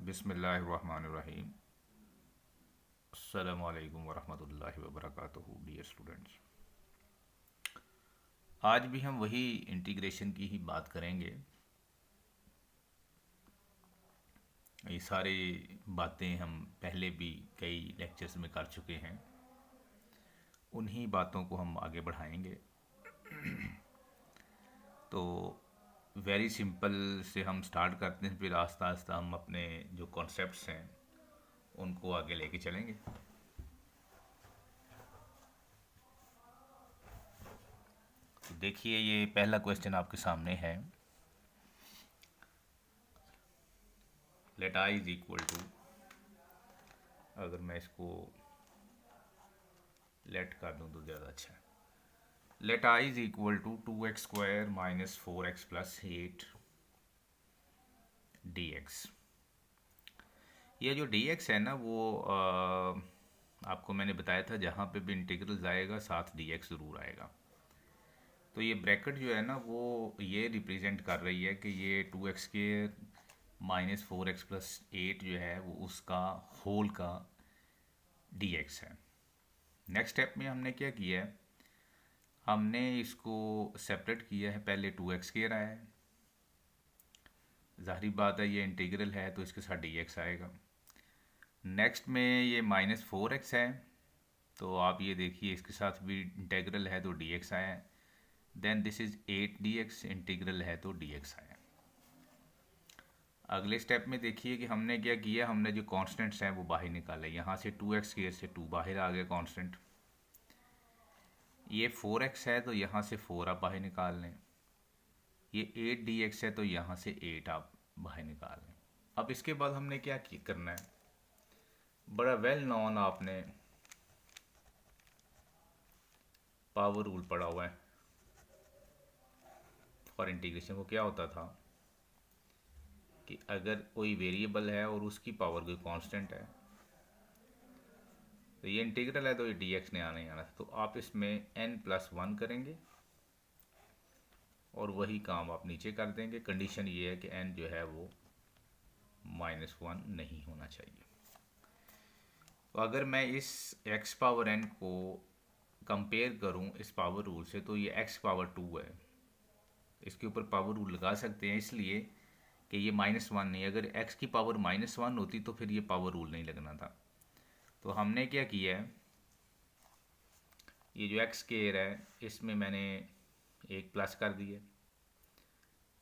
बिस्मिल्लाहिर्रहमानिर्रहीम। अस्सलामु अलैकुम वरहमतुल्लाहि वबरकातुहू। डियर स्टूडेंट्स, आज भी हम वही इंटीग्रेशन की ही बात करेंगे। ये सारी बातें हम पहले भी कई लेक्चर्स में कर चुके हैं, उन्हीं बातों को हम आगे बढ़ाएंगे। तो वेरी सिंपल से हम स्टार्ट करते हैं, फिर आस्ता आस्ता हम अपने जो कॉन्सेप्ट्स हैं उनको आगे लेके चलेंगे। तो देखिए, ये पहला क्वेश्चन आपके सामने है। Let I is equal to, अगर मैं इसको लेट कर दूं तो ज़्यादा अच्छा है। Let I is equal to 2x² minus 4x plus 8 dx। ये जो dx है ना, वो आपको मैंने बताया था, जहाँ पे भी इंटीग्रल आएगा साथ dx ज़रूर आएगा। तो ये ब्रैकेट जो है ना, वो ये रिप्रेजेंट कर रही है कि ये 2x² माइनस 4x प्लस 8 जो है वो उसका होल का dx है। नेक्स्ट स्टेप में हमने क्या किया है, हमने इसको सेपरेट किया है। पहले 2x² आया है, ज़ाहिर बात है ये इंटीग्रल है तो इसके साथ dx आएगा। नेक्स्ट में ये माइनस 4x है, तो आप ये देखिए इसके साथ भी इंटीग्रल है तो dx आया है। Then this is 8 dx, integral है तो dx आया। अगले स्टेप में देखिए कि हमने क्या किया, हमने जो कॉन्स्टेंट्स हैं वो बाहर निकाले। यहाँ से 2x² से 2 बाहर आ गया कॉन्स्टेंट। ये 4x है तो यहाँ से 4 आप बाहर निकाल लें। ये 8 dx है तो यहाँ से 8 आप बाहर निकाल लें। अब इसके बाद हमने क्या करना है, बड़ा वेल नॉन आपने पावर रूल पढ़ा हुआ है फॉर इंटीग्रेशन। को क्या होता था कि अगर कोई वेरिएबल है और उसकी पावर कोई कांस्टेंट है, तो ये इंटीग्रल है तो ये dx ने आना ही आना था। तो आप इसमें n+1 करेंगे और वही काम आप नीचे कर देंगे। कंडीशन ये है कि n जो है वो -1 नहीं होना चाहिए। तो अगर मैं इस x पावर n को कंपेयर करूं इस पावर रूल से, तो ये x पावर 2 है। इसके ऊपर पावर रूल लगा सकते हैं, इसलिए कि ये -1 नहीं। अगर x की पावर -1 होती तो फिर ये पावर रूल नहीं लगना था। तो हमने क्या किया है, ये जो x² है इसमें मैंने एक प्लस कर दिया,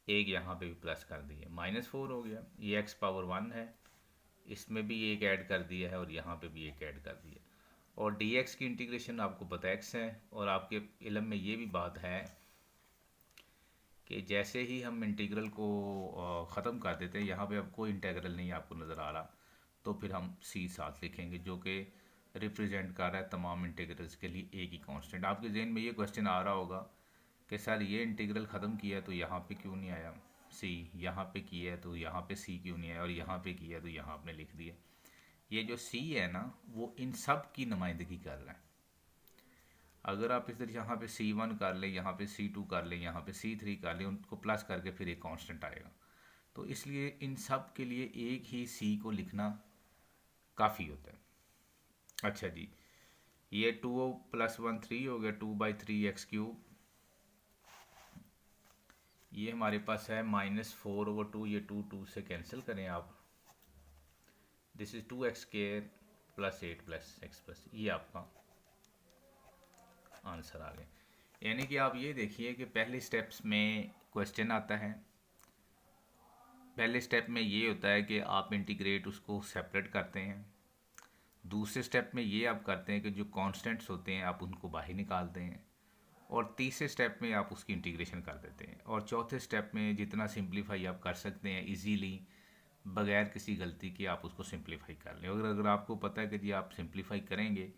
एक यहाँ पे भी प्लस कर दिया, -4 हो गया। ये x पावर 1 है, इसमें भी एक ऐड कर दिया है और यहाँ पे भी एक ऐड कर दिया। और dx की इंटीग्रेशन आपको पता x है। और आपके इल्म में ये भी बात है कि जैसे ही हम इंटीग्रल को ख़त्म कर देते हैं, यहाँ पे अब कोई इंटीग्रल नहीं आपको नज़र आ रहा, तो फिर हम c साथ लिखेंगे, जो कि रिप्रेजेंट कर रहा है तमाम इंटीग्रल्स के लिए एक ही कांस्टेंट। आपके जहन में ये क्वेश्चन आ रहा होगा कि सर ये इंटीग्रल ख़त्म किया तो यहाँ पे क्यों नहीं आया c, यहाँ पे किया है तो यहाँ पे c क्यों नहीं आया, और यहाँ पे किया है तो यहाँ आपने लिख दिया। ये जो c है ना, वो इन सब की नुमाइंदगी कर रहा है। अगर आप इधर यहाँ पे C1 कर लें, यहाँ पे C2 कर लें, यहाँ पे C3 कर लें, उनको प्लस करके फिर एक कांस्टेंट आएगा। तो इसलिए इन सब के लिए एक ही C को लिखना काफ़ी होता है। अच्छा जी, ये 2+1 3 हो गया, 2/3x³। ये हमारे पास है -4/2, ये 2 से कैंसिल करें आप। This is 2x² plus 8 plus x plus, ये आपका आंसर आ गया। यानी कि आप ये देखिए कि पहले स्टेप्स में क्वेश्चन आता है, पहले स्टेप में ये होता है कि आप इंटीग्रेट उसको सेपरेट करते हैं। दूसरे स्टेप में ये आप करते हैं कि जो कांस्टेंट्स होते हैं आप उनको बाहर निकालते हैं। और तीसरे स्टेप में आप उसकी इंटीग्रेशन कर देते हैं। और चौथे स्टेप में जितना सिंप्लीफाई आप कर सकते हैं इजीली, बगैर किसी गलती के, आप उसको सिंप्लीफाई कर लें। अगर आपको पता है कि जी आप सिंप्लीफाई करेंगे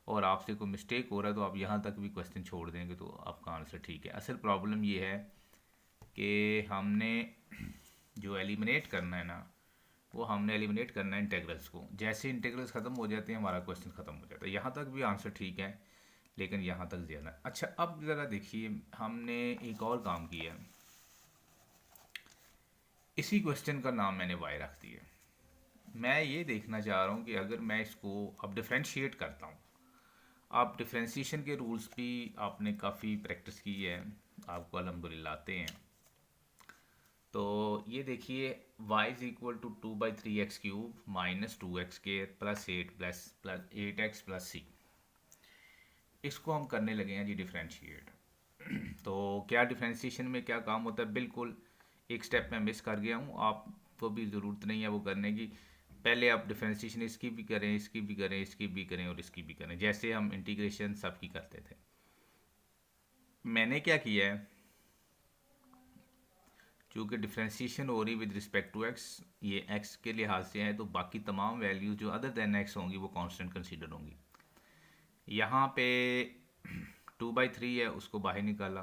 और आपसे कोई मिस्टेक हो रहा है, तो आप यहाँ तक भी क्वेश्चन छोड़ देंगे तो आपका आंसर ठीक है। असल प्रॉब्लम ये है कि हमने जो एलिमिनेट करना है ना, वो हमने एलिमिनेट करना है इंटेग्रल्स को। जैसे इंटेग्रल्स ख़त्म हो जाते हैं हमारा क्वेश्चन ख़त्म हो जाता है। यहाँ तक भी आंसर ठीक है, लेकिन यहाँ तक ज़्यादा। अच्छा, अब ज़रा देखिए, हमने एक और काम किया। इसी क्वेश्चन का नाम मैंने y रख दिया। मैं ये देखना चाह रहा हूँ कि अगर मैं इसको अब डिफ्रेंशिएट करता हूँ, आप डिफ्रेंशिएशन के रूल्स भी आपने काफ़ी प्रैक्टिस की है, आपको अल्हम्दुलिल्लाह आते हैं। तो ये देखिए y is equal to 2/3x³ minus 2x² plus 8x+c, इसको हम करने लगे हैं जी डिफ्रेंशिएट। तो क्या डिफ्रेंशिएशन में क्या काम होता है, बिल्कुल एक स्टेप मैं मिस कर गया हूँ, आपको भी ज़रूरत नहीं है वो करने की। पहले आप डिफ्रेंशिएशन इसकी भी करें, इसकी भी करें, इसकी भी करें और इसकी भी करें, जैसे हम इंटीग्रेशन सबकी करते थे। मैंने क्या किया है, चूँकि डिफ्रेंशिएशन हो रही विद रिस्पेक्ट टू एक्स, ये एक्स के लिहाज से है, तो बाकी तमाम वैल्यूज जो अदर देन एक्स होंगी वो कांस्टेंट कंसीडर होंगी। यहाँ पे 2/3 है, उसको बाहर निकाला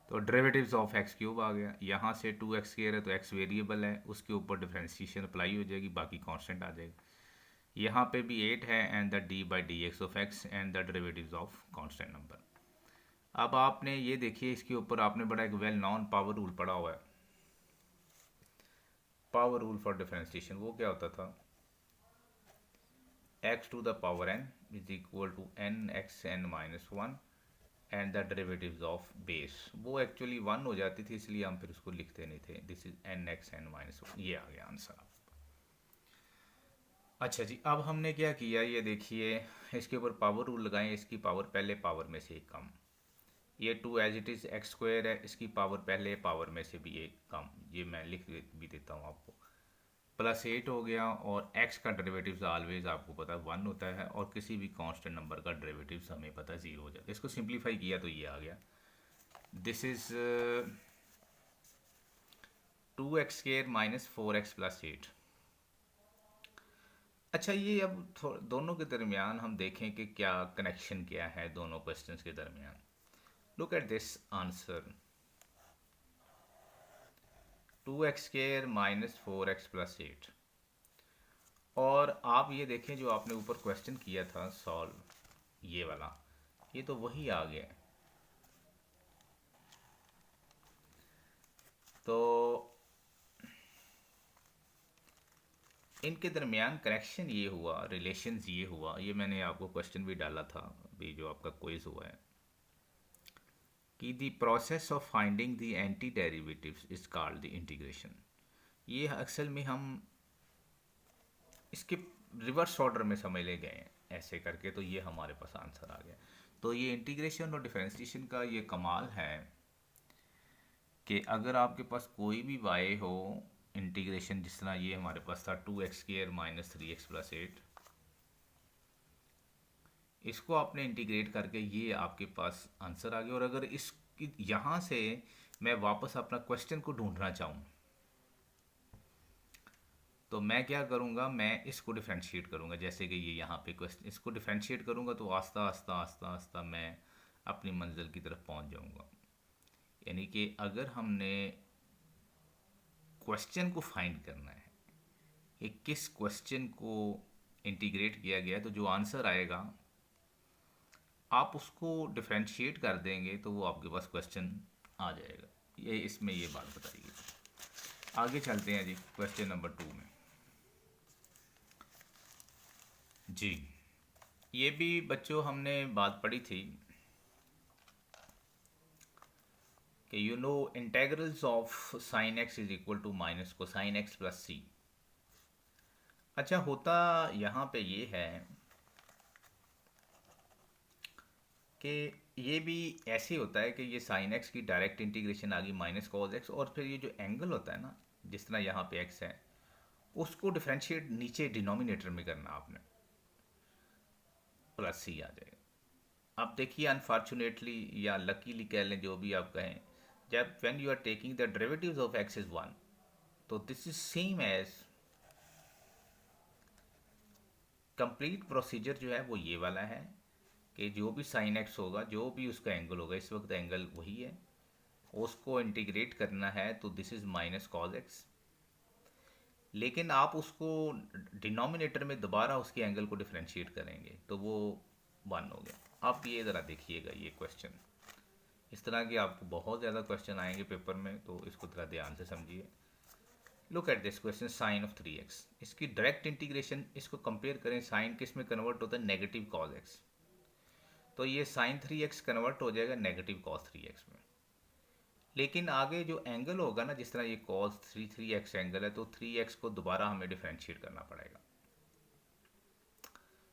तो डेरिवेटिव्स ऑफ x³ आ गया। यहाँ से 2x² है तो x वेरिएबल है, उसके ऊपर डिफ्रेंशिएशन अप्लाई हो जाएगी, बाकी कांस्टेंट आ जाएगा। यहाँ पे भी 8 है and the d/dx of x and the derivatives of constant number. अब आपने ये देखिए, इसके ऊपर आपने बड़ा एक वेल नॉन पावर रूल पढ़ा हुआ है, पावर रूल फॉर डिफरेंशिएशन। वो क्या होता था, x⁴n is equal to n(xn-1) and the derivatives of base. वो एक्चुअली 1 हो जाती थी, इसलिए हम फिर उसको लिखते नहीं थे। This is n(xn-1). ये आ गया आंसर। अच्छा जी, अब हमने क्या किया, ये देखिए इसके ऊपर पावर रूल लगाएं, इसकी पावर पहले पावर में से एक कम। ये 2 एज इट इज़ x² है, इसकी पावर पहले पावर में से भी एक कम, ये मैं लिख भी देता हूँ आपको। प्लस 8 हो गया, और x का डेरिवेटिव्स ऑलवेज आपको पता है 1 होता है, और किसी भी कांस्टेंट नंबर का डेरिवेटिव्स हमें पता है 0 हो जाता है। इसको सिंप्लीफाई किया तो ये आ गया, this is 2x² minus 4x+8। अच्छा, ये अब दोनों के दरमियान हम देखें कि क्या कनेक्शन क्या है दोनों क्वेश्चंस के दरमियान। Look at this answer, 2x² minus 4x+8। और आप ये देखें जो आपने ऊपर क्वेश्चन किया था सॉल्व, ये वाला, ये तो वही आ गया। तो इनके दरमियान कनेक्शन ये हुआ, रिलेशंस ये हुआ, ये मैंने आपको क्वेश्चन भी डाला था अभी जो आपका क्विज हुआ है, कि the process of finding the anti derivatives is called the integration. ये अक्सर में हम इसके रिवर्स ऑर्डर में समझ ले गए हैं ऐसे करके, तो ये हमारे पास आंसर आ गया। तो ये इंटीग्रेशन और डिफरेंशिएशन का ये कमाल है कि अगर आपके पास कोई भी y हो, इंटीग्रेशन जिस तरह ये हमारे पास था 2x² माइनस 3x+8, इसको आपने इंटीग्रेट करके ये आपके पास आंसर आ गया। और अगर इस यहाँ से मैं वापस अपना क्वेश्चन को ढूंढना चाहूँ तो मैं क्या करूँगा, मैं इसको डिफ्रेंशिएट करूँगा, जैसे कि ये यहाँ पे क्वेश्चन, इसको डिफ्रेंशिएट करूँगा तो आस्ता आस्ता आस्ता आस्ता मैं अपनी मंजिल की तरफ पहुँच जाऊँगा। यानी कि अगर हमने क्वेश्चन को फाइंड करना है कि किस क्वेश्चन को इंटीग्रेट किया गया है, तो जो आंसर आएगा आप उसको डिफ्रेंशिएट कर देंगे तो वो आपके पास क्वेश्चन आ जाएगा। ये इसमें ये बात बताइए। आगे चलते हैं जी क्वेश्चन नंबर 2 में। जी, ये भी बच्चों हमने बात पढ़ी थी कि you know integrals of sine x is equal to minus cosine X plus C. अच्छा, होता यहाँ पे ये है कि ये भी ऐसे होता है कि ये साइन एक्स की डायरेक्ट इंटीग्रेशन आ गई माइनस कॉस एक्स, और फिर ये जो एंगल होता है ना, जिस तरह यहाँ पे एक्स है, उसको डिफ्रेंशिएट नीचे डिनोमिनेटर में करना आपने, प्लस सी आ जाएगा। अब देखिए अनफॉर्चुनेटली या लकीली कह लें, जो भी आप कहें, जब when you are taking the derivatives of x is 1, तो this is same as complete procedure जो है वो ये वाला है कि जो भी साइन एक्स होगा, जो भी उसका एंगल होगा, इस वक्त एंगल वही है, उसको इंटीग्रेट करना है तो this is minus cos x. लेकिन आप उसको डिनोमिनेटर में दोबारा उसके एंगल को डिफ्रेंशिएट करेंगे तो वो 1 हो गया। आप ये ज़रा देखिएगा, ये क्वेश्चन इस तरह के आपको बहुत ज़्यादा क्वेश्चन आएंगे पेपर में, तो इसको थोड़ा ध्यान से समझिए। Look at this question sign of 3x, इसकी डायरेक्ट इंटीग्रेशन, इसको कंपेयर करें, साइन किस में कन्वर्ट होता है, नेगेटिव कॉस एक्स, तो ये साइन 3x कन्वर्ट हो जाएगा नेगेटिव कॉस 3x में। लेकिन आगे जो एंगल होगा ना, जिस तरह ये कॉस 3x एंगल है, तो 3x को दोबारा हमें डिफ्रेंशिएट करना पड़ेगा।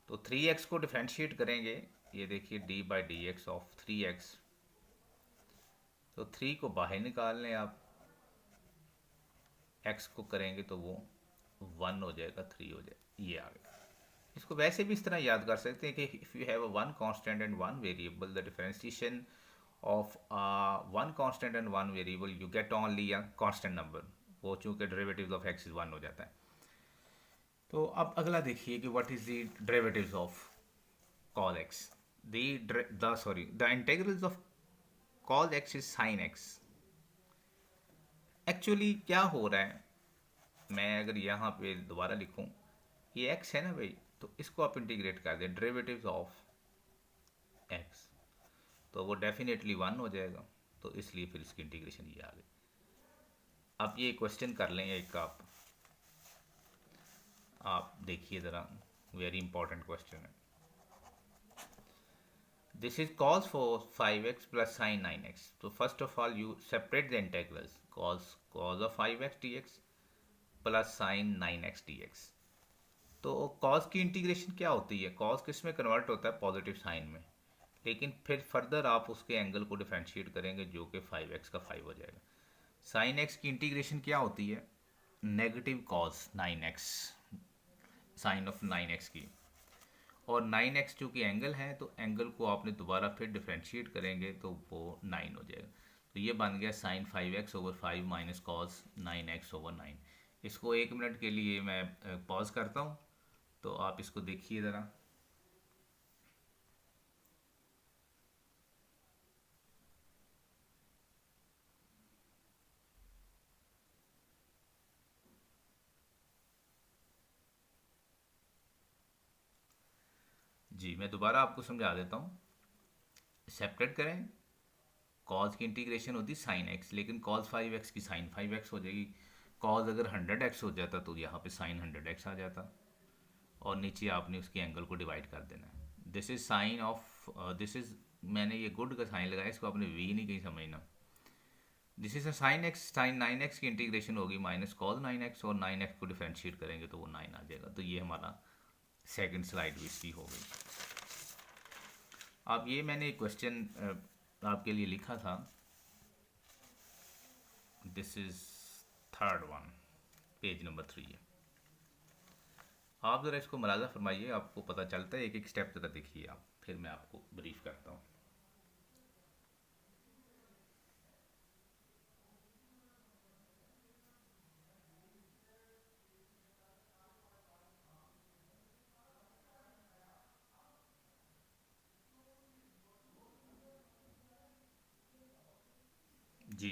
तो 3x को डिफ्रेंशिएट करेंगे, ये देखिए d/dx ऑफ 3x, तो 3 को बाहर निकाल लें आप, x को करेंगे तो वो 1 हो जाएगा, 3 हो जाएगा, ये आ गया। इसको वैसे भी इस तरह याद कर सकते हैं कि if you have a one constant and one variable, the differentiation of one constant and one variable you get only a constant number, वो चूँकि डेरिवेटिव्स ऑफ x इज 1 हो जाता है। तो अब अगला देखिए कि what is the derivatives of cos x, the integrals of cos x is sin x। Actually क्या हो रहा है, मैं अगर यहाँ पे दोबारा लिखूँ, ये x है ना भाई, तो इसको आप इंटीग्रेट कर दें, डेरिवेटिव्स ऑफ x, तो वो डेफिनेटली 1 हो जाएगा, तो इसलिए फिर इसकी इंटीग्रेशन ये आ गई। अब ये क्वेश्चन कर लें एक, आप देखिए ज़रा, वेरी इंपॉर्टेंट क्वेश्चन है। This is cos for 5x plus sin 9x. So first of all you separate the integrals, cos of 5x dx plus sin 9x dx। तो cos की इंटीग्रेशन क्या होती है, cos किस में कन्वर्ट होता है, पॉजिटिव साइन में, लेकिन फिर फर्दर आप उसके एंगल को डिफरेंशिएट करेंगे जो कि 5x का 5 हो जाएगा। sin x की इंटीग्रेशन क्या होती है, negative cos 9x, sign of 9x की, और 9x चूँकि एंगल है, तो एंगल को आपने दोबारा फिर डिफ्रेंशिएट करेंगे तो वो 9 हो जाएगा। तो ये बन गया sine 5x over 5 minus cos 9x over 9। इसको 1 मिनट के लिए मैं पॉज करता हूँ, तो आप इसको देखिए ज़रा। जी मैं दोबारा आपको समझा देता हूँ, सेपरेट करें, कॉज की इंटीग्रेशन होती साइन एक्स, लेकिन कॉज 5x की साइन 5x हो जाएगी। कॉज अगर 100x हो जाता तो यहाँ पे साइन 100x आ जाता, और नीचे आपने उसकी एंगल को डिवाइड कर देना है। This is sign of, this is, मैंने ये गुड का साइन लगाया, इसको आपने वी नहीं कहीं समझना। This is sine x, sine 9x की इंटीग्रेशन होगी माइनस कॉज 9x, और 9x को डिफ्रेंशिएट करेंगे तो वो 9 आ जाएगा। तो ये हमारा सेकंड स्लाइड भी इसकी हो गई। अब ये मैंने एक क्वेश्चन आपके लिए लिखा था, this is third one, page number 3 है। आप ज़रा इसको मुलाज़ा फरमाइए, आपको पता चलता है, एक एक स्टेप ज़रा देखिए आप, फिर मैं आपको ब्रीफ करता हूँ। जी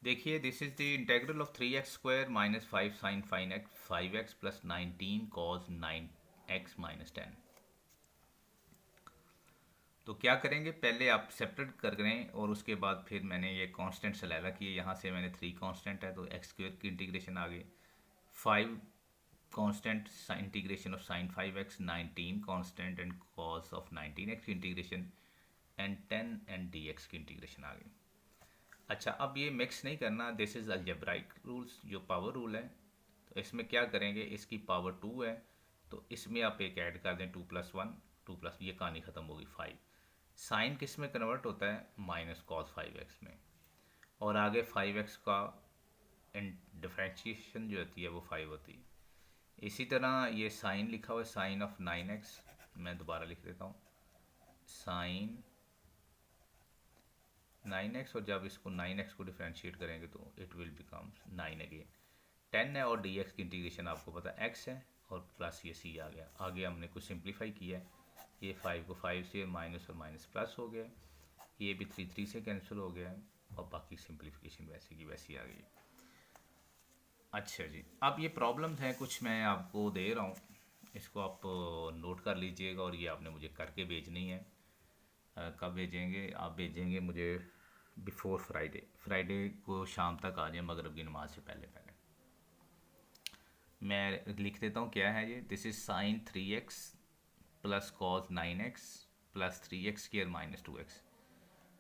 देखिए, this is the integral of 3x² minus 5 sine 5x plus 19 cos 9x minus 10। तो क्या करेंगे, पहले आप सेपरेट कर लें, और उसके बाद फिर मैंने ये कांस्टेंट सलाला किए, यहाँ से मैंने 3 कांस्टेंट है तो x² की इंटीग्रेशन आ गई, 5 constant integration of sine 5x, 19 constant and cos of 19x की इंटीग्रेशन, एंड 10 एंड dx की इंटीग्रेशन आ गई। अच्छा, अब ये मिक्स नहीं करना, दिस इज़ अलजेब्राइक रूल्स, जो पावर रूल है। तो इसमें क्या करेंगे, इसकी पावर 2 है, तो इसमें आप एक ऐड कर दें 2 + 1, 2 +, ये कहानी ख़त्म होगी 5। साइन किस में कन्वर्ट होता है, माइनस कॉस 5x में, और आगे 5x का डिफ्रेंशिएशन जो होती है वो 5 होती है। इसी तरह ये साइन लिखा हुआ है, साइन ऑफ 9x, मैं दोबारा लिख देता हूँ, साइन 9x, और जब इसको 9x को डिफ्रेंशिएट करेंगे तो इट विल बिकम्स 9 अगेन। 10 है, और dx की इंटीग्रेशन आपको पता है x है, और प्लस ये c आ गया। आगे हमने कुछ सिंप्लीफाई किया है, ये 5 को 5 से माइनस और माइनस प्लस हो गया, ये भी 3 से कैंसिल हो गया है, और बाकी सिंप्लीफिकेशन वैसे की वैसी आ गई। अच्छा जी, अब ये प्रॉब्लम्स हैं कुछ, मैं आपको दे रहा हूँ, इसको आप नोट कर लीजिएगा, और ये आपने मुझे करके भेजनी है। कब भेजेंगे, आप भेजेंगे मुझे बिफोर फ्राइडे को शाम तक आ जाए, मगरिब की नमाज से पहले पहले। मैं लिख देता हूँ क्या है ये, this is sign 3x plus cos 9x plus 3x square minus 2x।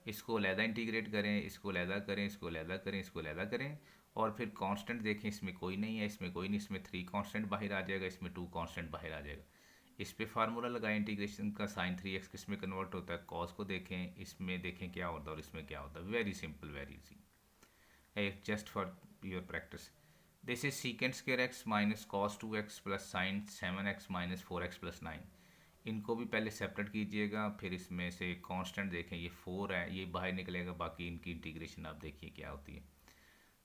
इसको लहदा इंटीग्रेट करें, इसको लहदा करें, इसको लहदा करें, इसको लहदा करें, और फिर कांस्टेंट देखें, इसमें कोई नहीं है, इसमें कोई नहीं, इसमें 3 कांस्टेंट बाहर आ जाएगा, इसमें 2 कांस्टेंट बाहर आ जाएगा। इस पे फार्मूला लगाएं इंटीग्रेशन का, साइन 3x किस में कन्वर्ट होता है, कॉस को देखें, इसमें देखें क्या होता है और इसमें क्या होता है। Very simple, very easy, just for your practice. This is सीकेंड square x minus cos 2x plus sign 7x minus 4x plus 9। इनको भी पहले सेपरेट कीजिएगा, फिर इसमें से कांस्टेंट देखें, ये 4 है, ये बाहर निकलेगा, बाकी इनकी इंटीग्रेशन आप देखिए क्या होती है।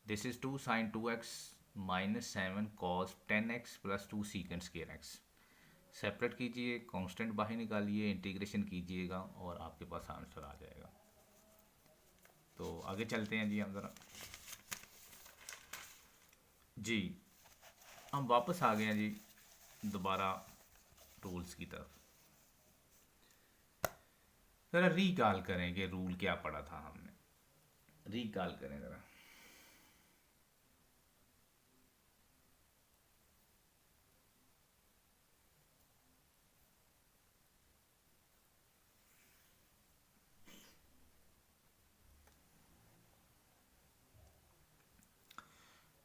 This is 2 sine 2x minus 7 cos 10x plus 2 secant square x. Separate कीजिए, कांस्टेंट बाहर निकालिए, इंटीग्रेशन कीजिएगा और आपके पास आंसर आ जाएगा। तो आगे चलते हैं जी हम ज़रा। जी हम वापस आ गए हैं जी दोबारा रूल्स की तरफ। ज़रा रिकॉल करें कि रूल क्या पढ़ा था हमने, रिकॉल करें ज़रा।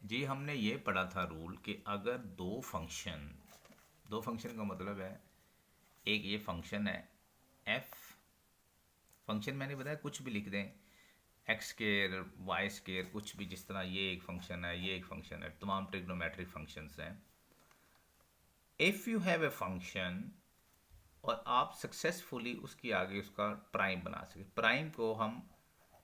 जी हमने ये पढ़ा था रूल कि अगर दो फंक्शन का मतलब है, एक ये फंक्शन है f, फंक्शन मैंने बताया कुछ भी लिख दें, एक्स स्केयर वाई स्केयर कुछ भी, जिस तरह ये एक फंक्शन है, ये एक फंक्शन है, तमाम ट्रिग्नोमेट्रिक फंक्शंस हैं। If you have a function और आप सक्सेसफुली उसकी आगे उसका प्राइम बना सके, प्राइम को हम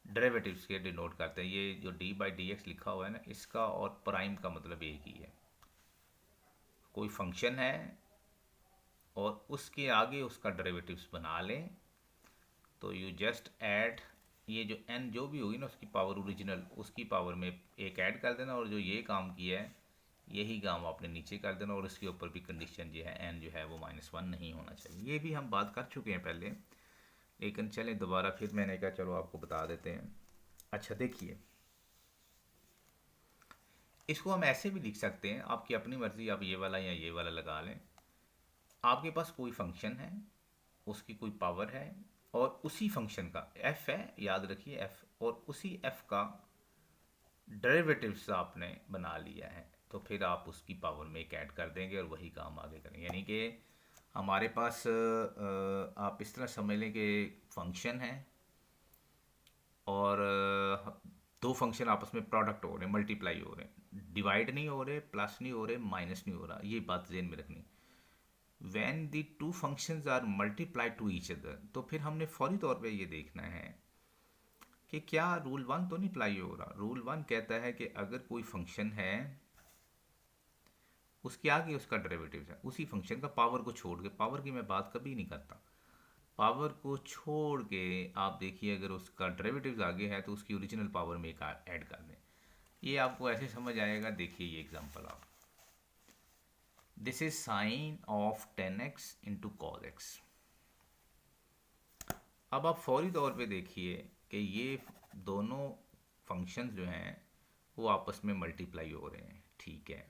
डेरिवेटिव्स के डिनोट करते हैं। ये जो डी बाई डी एक्स लिखा हुआ है ना, इसका और प्राइम का मतलब एक ही है। कोई फंक्शन है और उसके आगे उसका डेरिवेटिव्स बना लें, तो यू जस्ट ऐड, ये जो n जो भी होगी ना उसकी पावर ओरिजिनल, उसकी पावर में एक ऐड कर देना, और जो ये काम किया है यही काम आपने नीचे कर देना, और इसके ऊपर भी कंडीशन जो है n जो है वो -1 नहीं होना चाहिए। ये भी हम बात कर चुके हैं पहले, लेकिन चलें दोबारा फिर मैंने कहा चलो आपको बता देते हैं। अच्छा देखिए, इसको हम ऐसे भी लिख सकते हैं, आपकी अपनी मर्ज़ी, आप ये वाला या ये वाला लगा लें। आपके पास कोई फंक्शन है, उसकी कोई पावर है, और उसी फंक्शन का f है, याद रखिए f, और उसी f का डेरिवेटिव्स आपने बना लिया है, तो फिर आप उसकी पावर में एक ऐड कर देंगे और वही काम आगे करेंगे। यानी कि हमारे पास आप इस तरह समझ लें कि फंक्शन है और दो फंक्शन आपस में प्रोडक्ट हो रहे हैं, मल्टीप्लाई हो रहे हैं, डिवाइड नहीं हो रहे, प्लस नहीं हो रहे, माइनस नहीं हो रहा। ये बात ज़हन में रखनी। When the two functions are multiply to each other, तो फिर हमने फौरी तौर पे ये देखना है कि क्या रूल 1 तो नहीं अप्लाई हो रहा। रूल 1 कहता है कि अगर कोई फंक्शन है उसके आगे उसका डेरिवेटिव है, उसी फंक्शन का, पावर को छोड़ के, पावर की मैं बात कभी नहीं करता, पावर को छोड़ के आप देखिए अगर उसका डेरिवेटिव आगे है तो उसकी ओरिजिनल पावर में एक ऐड कर दें। ये आपको ऐसे समझ आएगा। देखिए ये एग्जांपल आप, this is sign of 10x into cos x. अब आप फौरी तौर पे देखिए कि ये दोनों फंक्शंस जो हैं वो आपस में मल्टीप्लाई हो रहे हैं, ठीक है।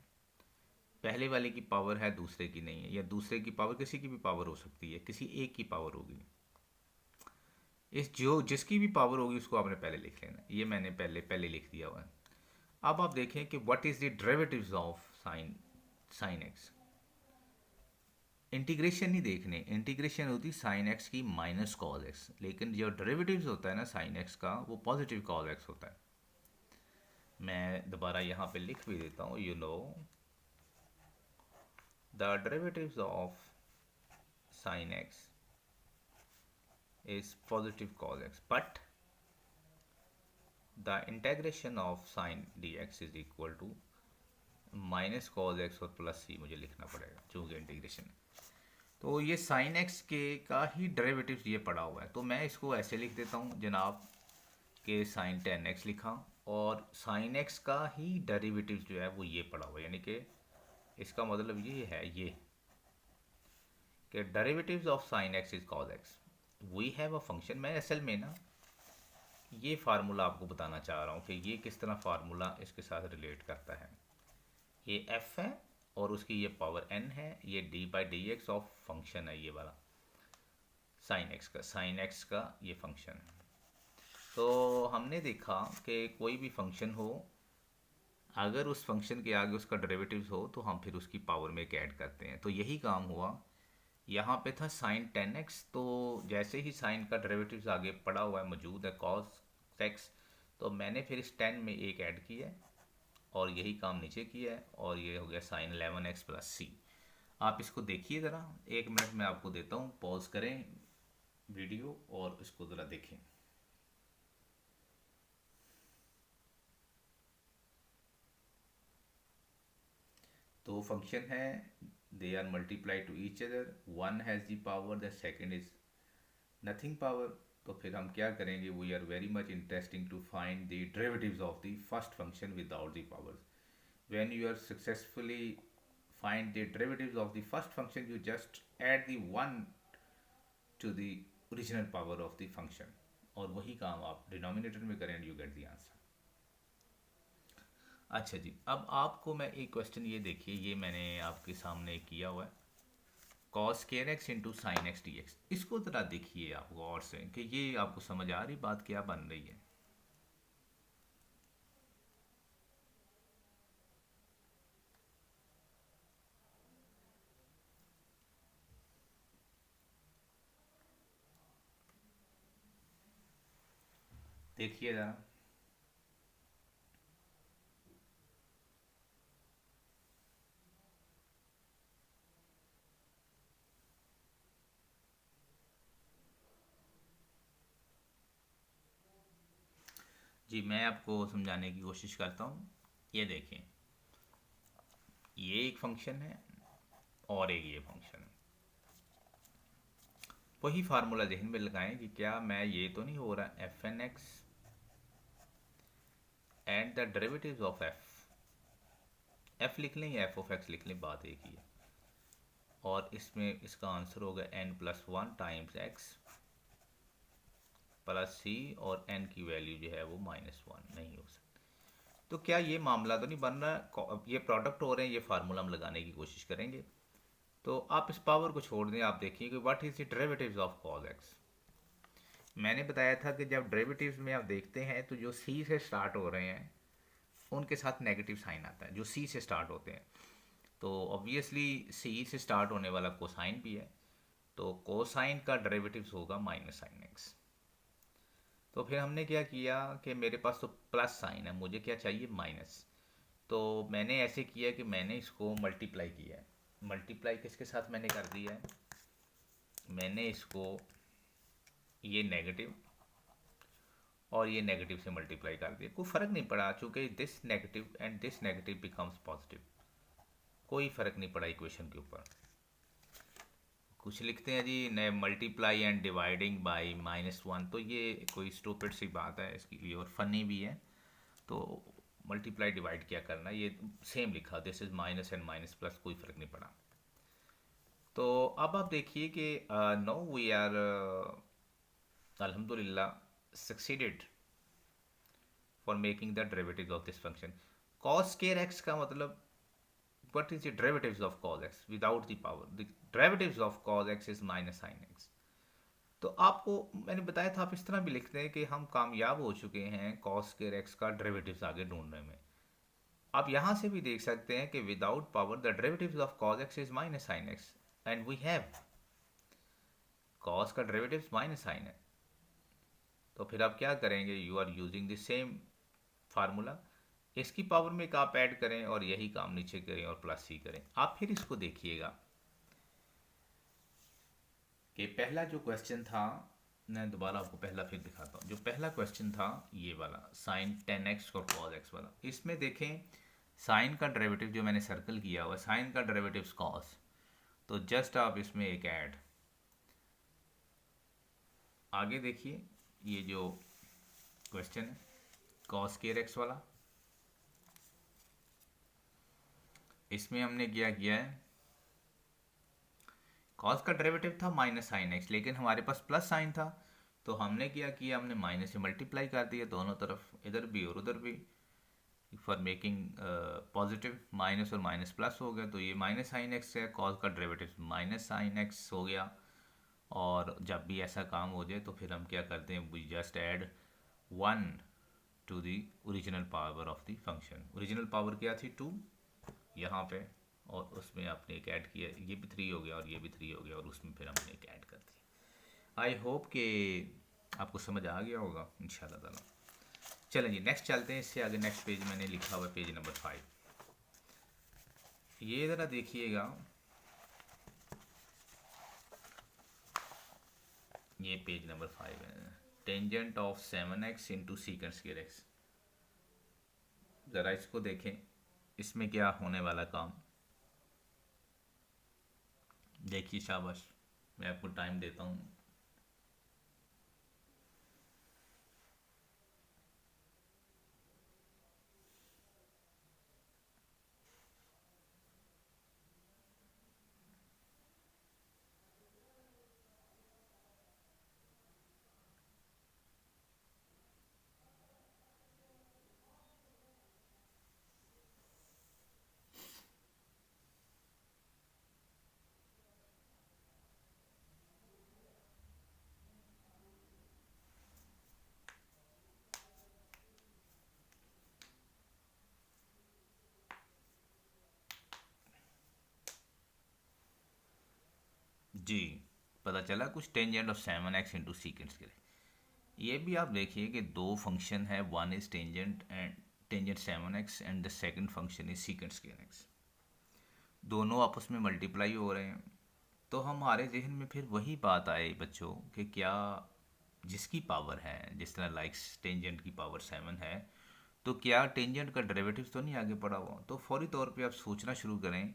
पहले वाले की पावर है, दूसरे की नहीं है, या दूसरे की पावर, किसी की भी पावर हो सकती है, किसी एक की पावर होगी। इस जो जिसकी भी पावर होगी उसको आपने पहले लिख लेना, ये मैंने पहले लिख दिया हुआ है। अब आप देखें कि what is the derivatives of sine x. Integration नहीं देखने, इंटीग्रेशन होती साइन एक्स की माइनस कॉस एक्स, लेकिन जो डेरिवेटिव्स होता है ना साइन एक्स का, वो पॉजिटिव कॉस एक्स होता है। मैं दोबारा यहाँ पे लिख भी देता हूँ, you know the derivatives of sine x is positive cos x, but the integration of sin dx is equal to minus cos x और प्लस सी मुझे लिखना पड़ेगा चूँकि इंटीग्रेशन। तो ये साइन एक्स के का ही डेरिवेटिव्स ये पड़ा हुआ है, तो मैं इसको ऐसे लिख देता हूँ जनाब कि साइन 10x लिखा, और साइन एक्स का ही डेरिवेटिव्स जो है वो ये पड़ा हुआ है। यानी कि इसका मतलब ये है ये कि derivatives of sine x is cos x. We have a function, मैं असल में ना ये फार्मूला आपको बताना चाह रहा हूँ कि ये किस तरह फार्मूला इसके साथ रिलेट करता है। ये f है और उसकी ये पावर n है, ये d by D x of function है, ये वाला साइन एक्स का ये फंक्शन है। तो हमने देखा कि कोई भी फंक्शन हो, अगर उस फंक्शन के आगे उसका डेरिवेटिव्स हो तो हम फिर उसकी पावर में एक ऐड करते हैं। तो यही काम हुआ, यहाँ पे था साइन 10x, तो जैसे ही साइन का डेरिवेटिव्स आगे पड़ा हुआ है, मौजूद है कॉस x, तो मैंने फिर इस 10 में एक ऐड किया है और यही काम नीचे किया है, और ये हो गया साइन 11x प्लस सी। आप इसको देखिए ज़रा, 1 मिनट में आपको देता हूँ, पॉज करें वीडियो और इसको ज़रा देखें। तो फंक्शन है, they are multiply to each other, one has the power, the second is nothing power. तो फिर हम क्या करेंगे, we are very much interesting to find the derivatives of the first function without the powers. when you are successfully find the derivatives of the first function, you just add the 1 to the original power of the function, और वही काम आप denominator में करें, you get the answer. अच्छा जी, अब आपको मैं एक क्वेश्चन ये देखिए, ये मैंने आपके सामने किया हुआ है, cos square x into sine x D x. इसको ज़रा देखिए आप गौर से कि ये आपको समझ आ रही बात क्या बन रही है। देखिए ज़रा, जी मैं आपको समझाने की कोशिश करता हूँ। ये देखें, ये एक फंक्शन है और एक ये फंक्शन है। वही फार्मूला जहन में लगाएं कि क्या मैं, ये तो नहीं हो रहा f n x and the derivatives of f लिख लें या एफ ऑफ एक्स लिख लें, बात एक ही है। और इसमें इसका आंसर होगा n plus one times X plus C, और n की वैल्यू जो है वो -1 नहीं हो सकती। तो क्या ये मामला तो नहीं बन रहा, ये प्रोडक्ट हो रहे हैं, ये फार्मूला हम लगाने की कोशिश करेंगे। तो आप इस पावर को छोड़ दें, आप देखिए कि what is the derivatives of cos x. मैंने बताया था कि जब डेरिवेटिव्स में आप देखते हैं तो जो सी से स्टार्ट हो रहे हैं उनके साथ नेगेटिव साइन आता है, जो सी से स्टार्ट होते हैं। तो ऑब्वियसली सी से स्टार्ट होने वाला कोसाइन भी है, तो कोसाइन का डेरिवेटिव्स होगा माइनस साइन एक्स। तो फिर हमने क्या किया कि मेरे पास तो प्लस साइन है, मुझे क्या चाहिए, माइनस। तो मैंने ऐसे किया कि मैंने इसको मल्टीप्लाई किया है। मल्टीप्लाई किसके साथ मैंने कर दिया है, मैंने इसको ये नेगेटिव और ये नेगेटिव से मल्टीप्लाई कर दिया, कोई फ़र्क नहीं पड़ा, चूँकि this negative and this negative becomes positive, कोई फ़र्क नहीं पड़ा इक्वेशन के ऊपर। कुछ लिखते हैं जी न मल्टीप्लाई एंड डिवाइडिंग बाय -1, तो ये कोई स्टूपिड सी बात है इसकी लिए और फनी भी है। तो मल्टीप्लाई डिवाइड क्या करना, ये सेम लिखा, this is minus and minus plus, कोई फ़र्क नहीं पड़ा। तो अब आप देखिए कि नो वी आर अल्हम्दुलिल्लाह succeeded for making the derivatives of this function. Cos square x का मतलब, what is the derivatives of cos x without the power, the derivatives of cos x is minus sin x। तो आपको मैंने बताया था आप इस तरह भी लिखते हैं कि हम कामयाब हो चुके हैं cos स्क्वायर x का डेरिवेटिव्स आगे ढूंढने में। आप यहाँ से भी देख सकते हैं कि without power the derivatives of cos x is minus sine x, and we have cos का डेरिवेटिव्स माइनस साइन है। तो फिर आप क्या करेंगे, you are using the same formula, इसकी पावर में एक आप ऐड करें और यही काम नीचे करें और प्लस सी करें। आप फिर इसको देखिएगा कि पहला जो क्वेश्चन था, मैं दोबारा आपको पहला फिर दिखाता हूँ। जो पहला क्वेश्चन था ये वाला साइन 10x और cos x वाला, इसमें देखें साइन का डेरिवेटिव जो मैंने सर्कल किया हुआ, साइन का डेरिवेटिव cos, तो जस्ट आप इसमें एक ऐड। आगे देखिए ये जो क्वेश्चन है cos स्क्वायर x वाला, इसमें हमने क्या किया है, कॉस का डेरिवेटिव था माइनस साइन एक्स, लेकिन हमारे पास प्लस साइन था, तो हमने क्या किया, हमने माइनस से मल्टीप्लाई कर दिया दोनों तरफ, इधर भी और उधर भी। फॉर मेकिंग पॉजिटिव, माइनस और माइनस प्लस हो गया, तो ये माइनस साइन एक्स है, कॉस का डेरिवेटिव माइनस साइन एक्स हो गया। और जब भी ऐसा काम हो जाए तो फिर हम क्या करते हैं, we just add 1 to the original power of the function. Original power क्या थी 2 यहाँ पे, और उसमें आपने एक ऐड किया, ये भी 3 हो गया और ये भी 3 हो गया, और उसमें फिर हमने एक ऐड कर दिया। आई होप कि आपको समझ आ गया होगा इंशाल्लाह ताला। चलें जी नेक्स्ट चलते हैं, इससे आगे नेक्स्ट पेज मैंने लिखा हुआ है पेज नंबर 5। ये ज़रा देखिएगा, ये पेज नंबर 5 है। Tangent of 7x into secant square x. ज़रा इसको देखें, इसमें क्या होने वाला काम। देखिए शाबाश, मैं आपको टाइम देता हूँ। जी, पता चला कुछ। Tangent of 7x into secant square. ये भी आप देखिए कि दो फंक्शन है, one is tangent and tangent 7x and the second function is secant square x. दोनों आपस में मल्टीप्लाई हो रहे हैं। तो हमारे जहन में फिर वही बात आए बच्चों कि क्या जिसकी पावर है, जिस तरह लाइक्स टेंजेंट की पावर 7 है, तो क्या टेंजेंट का डेरिवेटिव तो नहीं आगे पड़ा हुआ। तो फौरी तौर पे आप सोचना शुरू करें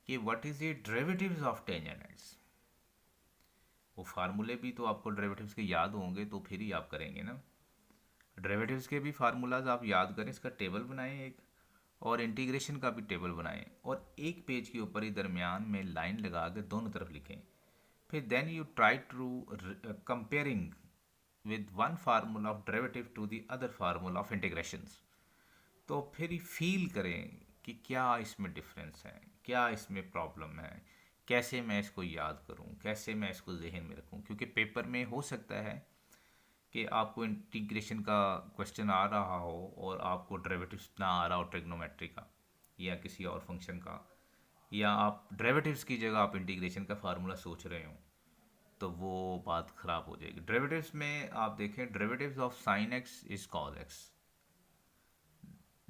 कि what is the derivatives of tangent x. वो फार्मूले भी तो आपको डेरिवेटिव्स के याद होंगे, तो फिर ही आप करेंगे ना। डेरिवेटिव्स के भी फार्मूलाज आप याद करें, इसका टेबल बनाएं एक, और इंटीग्रेशन का भी टेबल बनाएं, और एक पेज के ऊपर ही दरमियान में लाइन लगा के दोनों तरफ लिखें। फिर then you try to comparing with one formula of derivative to the other formula of integrations। तो फिर फील करें कि क्या इसमें डिफरेंस है, क्या इसमें प्रॉब्लम है, कैसे मैं इसको याद करूं, कैसे मैं इसको जहन में रखूं। क्योंकि पेपर में हो सकता है कि आपको इंटीग्रेशन का क्वेश्चन आ रहा हो और आपको डेरिवेटिव्स ना आ रहा हो ट्रिग्नोमेट्री का या किसी और फंक्शन का, या आप डेरिवेटिव्स की जगह आप इंटीग्रेशन का फार्मूला सोच रहे हो, तो वो बात ख़राब हो जाएगी। डेरिवेटिव्स में आप देखें, derivatives of sine x is cos x,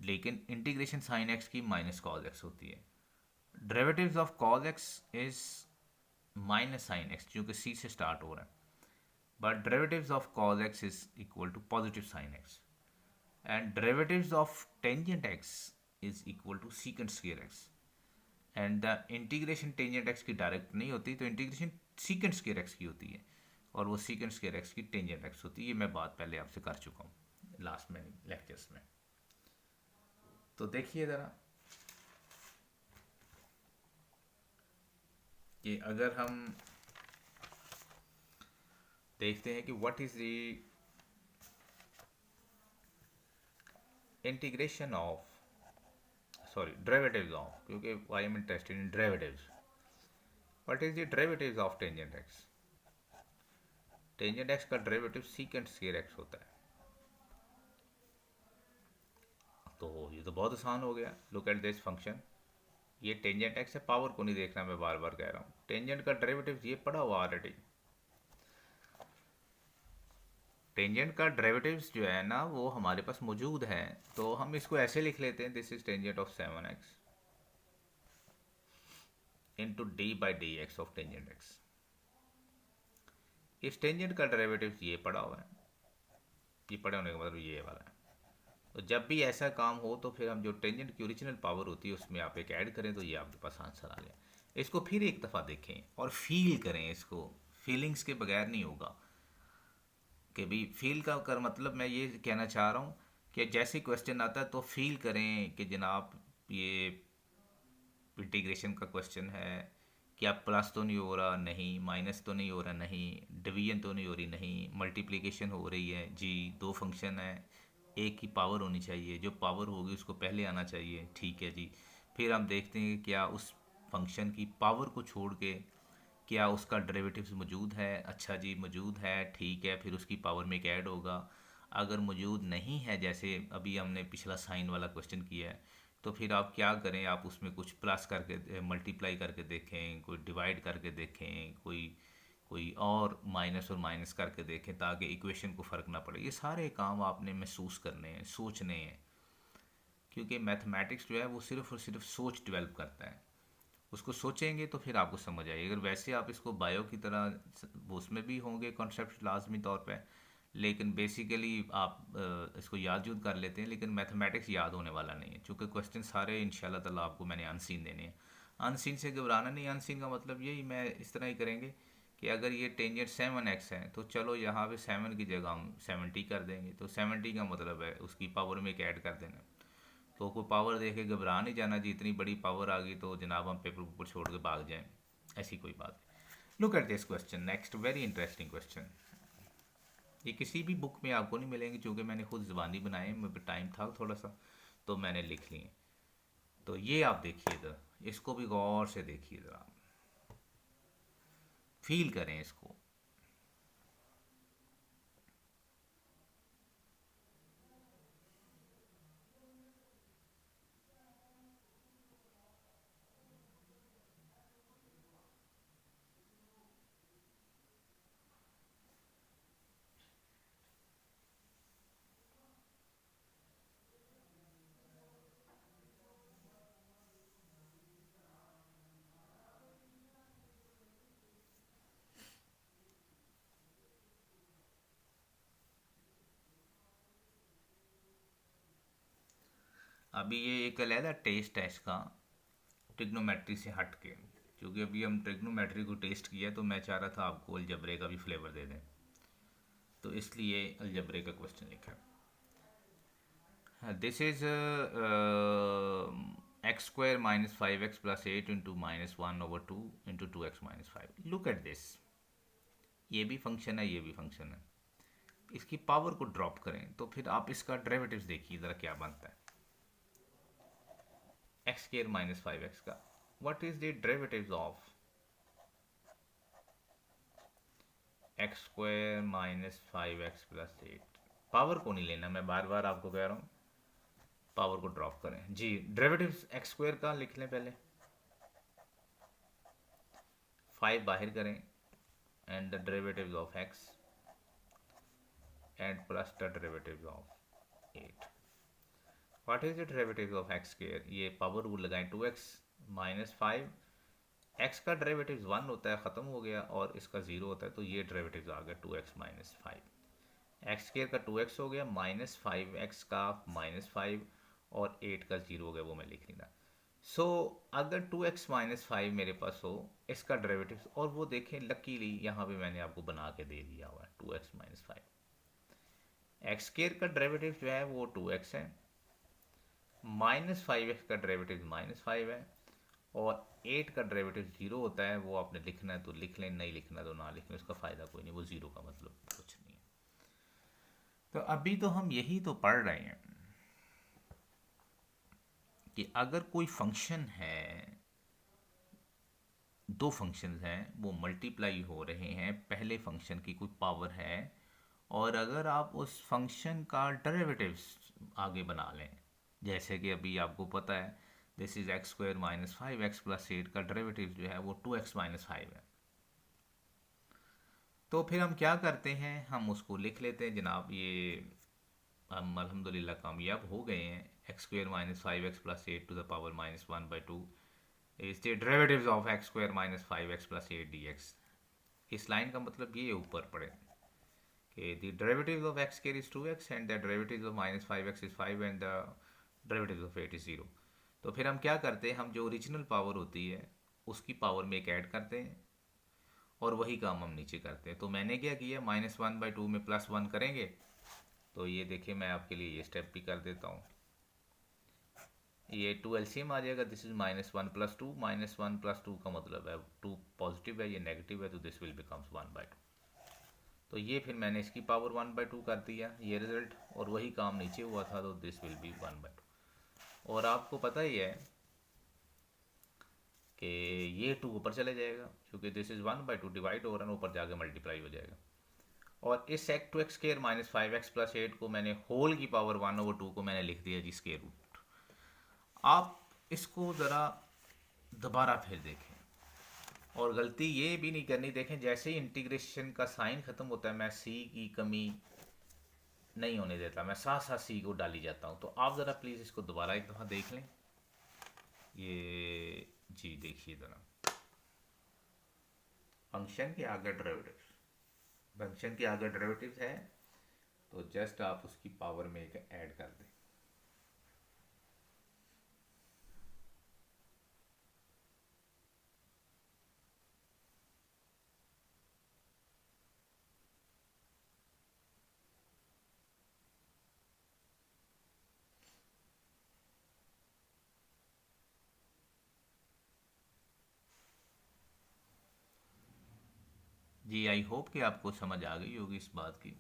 लेकिन इंटीग्रेशन साइन एक्स की माइनस कॉज एक्स होती है। Derivatives of cos x is minus sine x, क्योंकि सी से स्टार्ट हो रहा है, but derivatives of cos x is equal to positive sine x, and derivatives of tangent x is equal to secant square x. And the integration tangent x की direct नहीं होती, तो integration secant square x की होती है, और वो secant square x की टेंजेंट एक्स होती है। ये मैं बात पहले आपसे कर चुका हूँ लास्ट में लेक्चर्स में। तो देखिए ज़रा कि अगर हम देखते हैं कि what is the integration of, sorry derivatives of, क्योंकि I am interested in derivatives. What is the derivatives of tangent X. Tangent X का डेरिवेटिव सीकेंट स्क्वायर एक्स होता है। तो ये तो बहुत आसान हो गया। लुक एट दिस फंक्शन, ये टेंजेंट एक्स है, पावर को नहीं देखना, मैं बार बार कह रहा हूँ। टेंजेंट का डेरिवेटिव ये पड़ा हुआ ऑलरेडी। टेंजेंट का डेरिवेटिव्स जो है ना वो हमारे पास मौजूद है, तो हम इसको ऐसे लिख लेते हैं, this is tangent of 7x into D by D x of tangent x. इस टेंजेंट का डेरिवेटिव ये पड़ा हुआ है, ये पड़े होने का मतलब ये वाला है। तो जब भी ऐसा काम हो तो फिर हम जो टेंजेंट की ओरिजिनल पावर होती है उसमें आप एक ऐड करें, तो ये आपके पास आंसर आ गया। इसको फिर एक दफ़ा देखें और फील करें इसको, फीलिंग्स के बगैर नहीं होगा। कि भी फील का कर मतलब मैं ये कहना चाह रहा हूँ कि जैसे क्वेश्चन आता है तो फील करें कि जनाब ये इंटीग्रेशन का क्वेश्चन है, क्या प्लस तो नहीं हो रहा, नहीं माइनस तो नहीं हो रहा, नहीं डिवीजन तो नहीं हो रही, नहीं मल्टीप्लिकेशन हो रही है जी, दो फंक्शन है, एक की पावर होनी चाहिए, जो पावर होगी उसको पहले आना चाहिए, ठीक है जी। फिर हम देखते हैं कि क्या उस फंक्शन की पावर को छोड़ के क्या उसका डेरिवेटिव्स मौजूद है। अच्छा जी, मौजूद है, ठीक है, फिर उसकी पावर में एक ऐड होगा। अगर मौजूद नहीं है, जैसे अभी हमने पिछला साइन वाला क्वेश्चन किया है, तो फिर आप क्या करें, आप उसमें कुछ प्लस करके मल्टीप्लाई करके देखें, कोई डिवाइड करके देखें, कोई कोई और माइनस और माइनस करके देखें, ताकि इक्वेशन को फ़र्क ना पड़े। ये सारे काम आपने महसूस करने हैं, सोचने हैं, क्योंकि मैथमेटिक्स जो है वो सिर्फ़ और सिर्फ सोच डेवलप करता है। उसको सोचेंगे तो फिर आपको समझ आएगी। अगर वैसे आप इसको बायो की तरह, उसमें भी होंगे कॉन्सेप्ट लाजमी तौर पे, लेकिन बेसिकली आप इसको याद यूद कर लेते हैं, लेकिन मैथमेटिक्स याद होने वाला नहीं है, क्योंकि क्वेश्चन सारे इंशाल्लाह ताला आपको मैंने अनसीन देने हैं। अनसीन से घबराना नहीं। अनसीन का मतलब यही, मैं इस तरह ही करेंगे कि अगर ये टेंजेंट 7x है, तो चलो यहाँ पे 7 की जगह हम 70 कर देंगे, तो 70 का मतलब है उसकी पावर में एक ऐड कर देना। तो कोई पावर देख के घबरा नहीं जाना जी, इतनी बड़ी पावर आ गई तो जनाब हम पेपर ऊपर छोड़ के भाग जाएं, ऐसी कोई बात नहीं। Look at this question next, very interesting question. ये किसी भी बुक में आपको नहीं मिलेंगे, क्योंकि मैंने खुद ज़बानी बनाए, मेरे टाइम था थोड़ा सा तो मैंने लिख लिए। तो ये आप देखिए ज़रा, इसको भी गौर से देखिए ज़रा, फील करें इसको। अभी ये एक अलहदा टेस्ट है इसका, ट्रिग्नोमेट्री से हट के, क्योंकि अभी हम ट्रिग्नोमेट्री को टेस्ट किया, तो मैं चाह रहा था आपको अलजबरे का भी फ्लेवर दे दें, तो इसलिए अलजबरे का क्वेश्चन लिखा है। This is x square minus 5x plus 8 into -1/2 into 2x-5। Look at this, ये भी फंक्शन है, ये भी फंक्शन है। इसकी पावर को ड्रॉप करें तो फिर आप इसका डेरिवेटिव्स देखिए ज़रा क्या बनता है। एक्स स्क्वायर माइनस 5x का what is the derivatives of x square minus 5x plus 8। Power को नहीं लेना, मैं बार बार आपको कह रहा हूँ, पावर को ड्रॉप करें जी। डेरिवेटिव्स एक्स स्क्वायर का लिख लें पहले, 5 बाहर करें, and the derivatives of x and plus the derivatives of 8। What is the derivatives of x square, ये पावर रूल लगाएं, 2x माइनस 5, एक्स का डेरिवेटिव्स 1 होता है, ख़त्म हो गया, और इसका 0 होता है, तो ये डेरिवेटिव्स आ गया 2x माइनस 5। एक्स स्क्वायर का 2x हो गया, -5x का -5, और 8 का 0 हो गया, वो मैं लिख लेना। सो अगर 2x माइनस 5 मेरे पास हो, इसका डेरिवेटिव्स, और वो देखें लकीली यहाँ पे मैंने आपको बना के दे दिया हुआ है 2x माइनस 5। एक्स स्क्वायर का डेरिवेटिव जो है वो 2x है, -5x का डेरिवेटिव -5 है, और 8 का डेरिवेटिव 0 होता है। वो आपने लिखना है तो लिख लें, नहीं लिखना तो ना लिखें, उसका फ़ायदा कोई नहीं, वो 0 का मतलब कुछ नहीं है। तो अभी तो हम यही तो पढ़ रहे हैं कि अगर कोई फंक्शन है, दो फंक्शंस हैं, वो मल्टीप्लाई हो रहे हैं, पहले फंक्शन की कोई पावर है, और अगर आप उस फंक्शन का डेरिवेटिव्स आगे बना लें, जैसे कि अभी आपको पता है this is x square minus 5x plus 8 का डेरिवेटिव जो है वो 2x माइनस 5 है, तो फिर हम क्या करते हैं, हम उसको लिख लेते हैं जनाब। ये हम अल्हम्दुलिल्लाह कामयाब हो गए हैं। X square minus 5x plus 8 to the power -1/2 is the derivatives of x square minus 5x plus 8 dx। इस लाइन का मतलब ये ऊपर पड़े कि the derivatives of x square is 2x and the derivatives of -5x is 5 and the derivatives of 8 is 0। तो फिर हम क्या करते हैं, हम जो ओरिजिनल पावर होती है उसकी पावर में एक ऐड करते हैं, और वही काम हम नीचे करते हैं। तो मैंने क्या किया, -1/2 में +1 करेंगे, तो ये देखिए मैं आपके लिए ये स्टेप भी कर देता हूँ। ये 2 एलसीएम आ जाएगा, दिस इज -1 + 2, -1 + 2 का मतलब है 2 पॉजिटिव है, ये नेगेटिव है, तो दिस विल बिकम्स 1/2। तो ये फिर मैंने इसकी पावर 1/2 कर दिया, ये रिजल्ट, और वही काम नीचे हुआ था, तो दिस विल बी 1/2। और आपको पता ही है कि ये 2 ऊपर चले जाएगा, क्योंकि this is 1/2 divide over n ऊपर जाके मल्टीप्लाई हो जाएगा। और इस sec2x² माइनस 5x+8 को मैंने होल की पावर 1/2 को मैंने लिख दिया जी स्क्वायर रूट। आप इसको ज़रा दोबारा फिर देखें, और गलती ये भी नहीं करनी, देखें जैसे ही इंटीग्रेशन का साइन ख़त्म होता है मैं सी की कमी नहीं होने देता, मैं साथ साथ सी को डाली जाता हूँ। तो आप ज़रा प्लीज़ इसको दोबारा एक दफ़ा देख लें। ये जी देखिए ज़रा, फंक्शन के आगे डेरिवेटिव्स, फंक्शन के आगे डेरिवेटिव्स है, तो जस्ट आप उसकी पावर में एक ऐड कर दें। जी आई होप कि आपको समझ आ गई होगी इस बात की।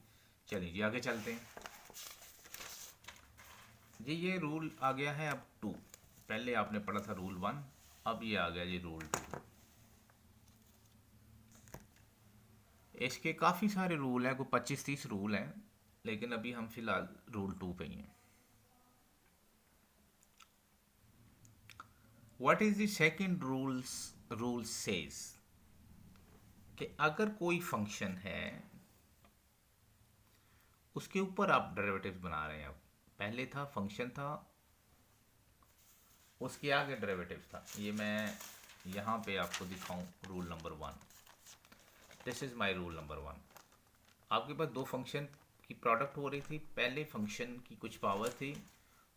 चलिए जी आगे चलते हैं। जी ये रूल आ गया है अब 2, पहले आपने पढ़ा था रूल 1, अब ये आ गया जी रूल 2। इसके काफ़ी सारे रूल हैं, कोई 25-30 रूल हैं, लेकिन अभी हम फिलहाल रूल 2 पे ही हैं। What is the second rule says कि अगर कोई फंक्शन है उसके ऊपर आप डेरिवेटिव्स बना रहे हैं, अब पहले था फंक्शन था, उसके आगे डेरिवेटिव्स था। ये मैं यहाँ पे आपको दिखाऊं rule number 1, this is my rule number 1। आपके पास दो फंक्शन की प्रोडक्ट हो रही थी, पहले फंक्शन की कुछ पावर थी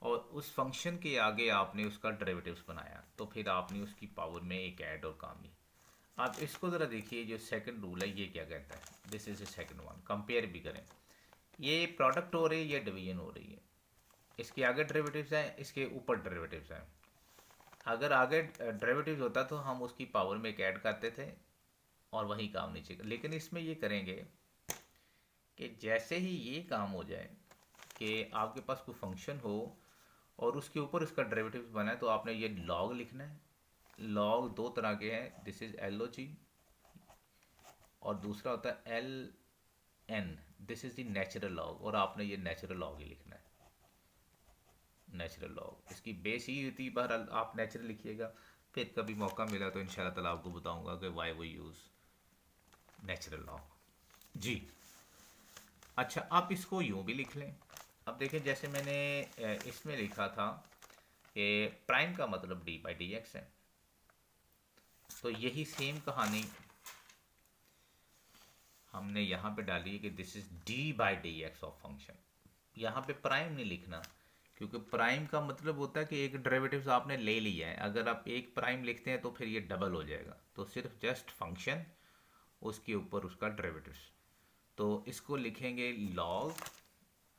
और उस फंक्शन के आगे आपने उसका डेरिवेटिव्स बनाया, तो फिर आपने उसकी पावर में एक ऐड और काम लिया। आप इसको ज़रा देखिए, जो सेकंड रूल है ये क्या कहता है, this is a second one, compare भी करें। ये प्रोडक्ट हो रही है, ये डिवीजन हो रही है, इसके आगे डेरिवेटिव्स हैं, इसके ऊपर डेरिवेटिव्स हैं। अगर आगे डेरिवेटिव्स होता तो हम उसकी पावर में एक ऐड करते थे और वही काम नीचे, लेकिन इसमें ये करेंगे कि जैसे ही ये काम हो जाए कि आपके पास कोई फंक्शन हो और उसके ऊपर उसका डेरिवेटिव बना है, तो आपने ये लॉग लिखना है। लॉग दो तरह के हैं, दिस इज LOG और दूसरा होता है LN, this is the natural log, और आपने ये नेचुरल लॉग ही लिखना है। नेचुरल लॉग इसकी बेस ही होती है, बहरहाल आप नेचुरल लिखिएगा, फिर कभी मौका मिला तो इंशाल्लाह ताला आपको बताऊंगा कि वाई वो यूज़ नेचुरल लॉग जी। अच्छा आप इसको यूँ भी लिख लें। अब देखें जैसे मैंने इसमें लिखा था कि प्राइम का मतलब d/dx है, तो यही सेम कहानी हमने यहाँ पे डाली है कि this is d/dx of function. यहाँ पे प्राइम नहीं लिखना, क्योंकि प्राइम का मतलब होता है कि एक डेरिवेटिव्स आपने ले लिया है, अगर आप एक प्राइम लिखते हैं तो फिर ये डबल हो जाएगा, तो सिर्फ जस्ट फंक्शन, उसके ऊपर उसका डेरिवेटिव्स। तो इसको लिखेंगे लॉग,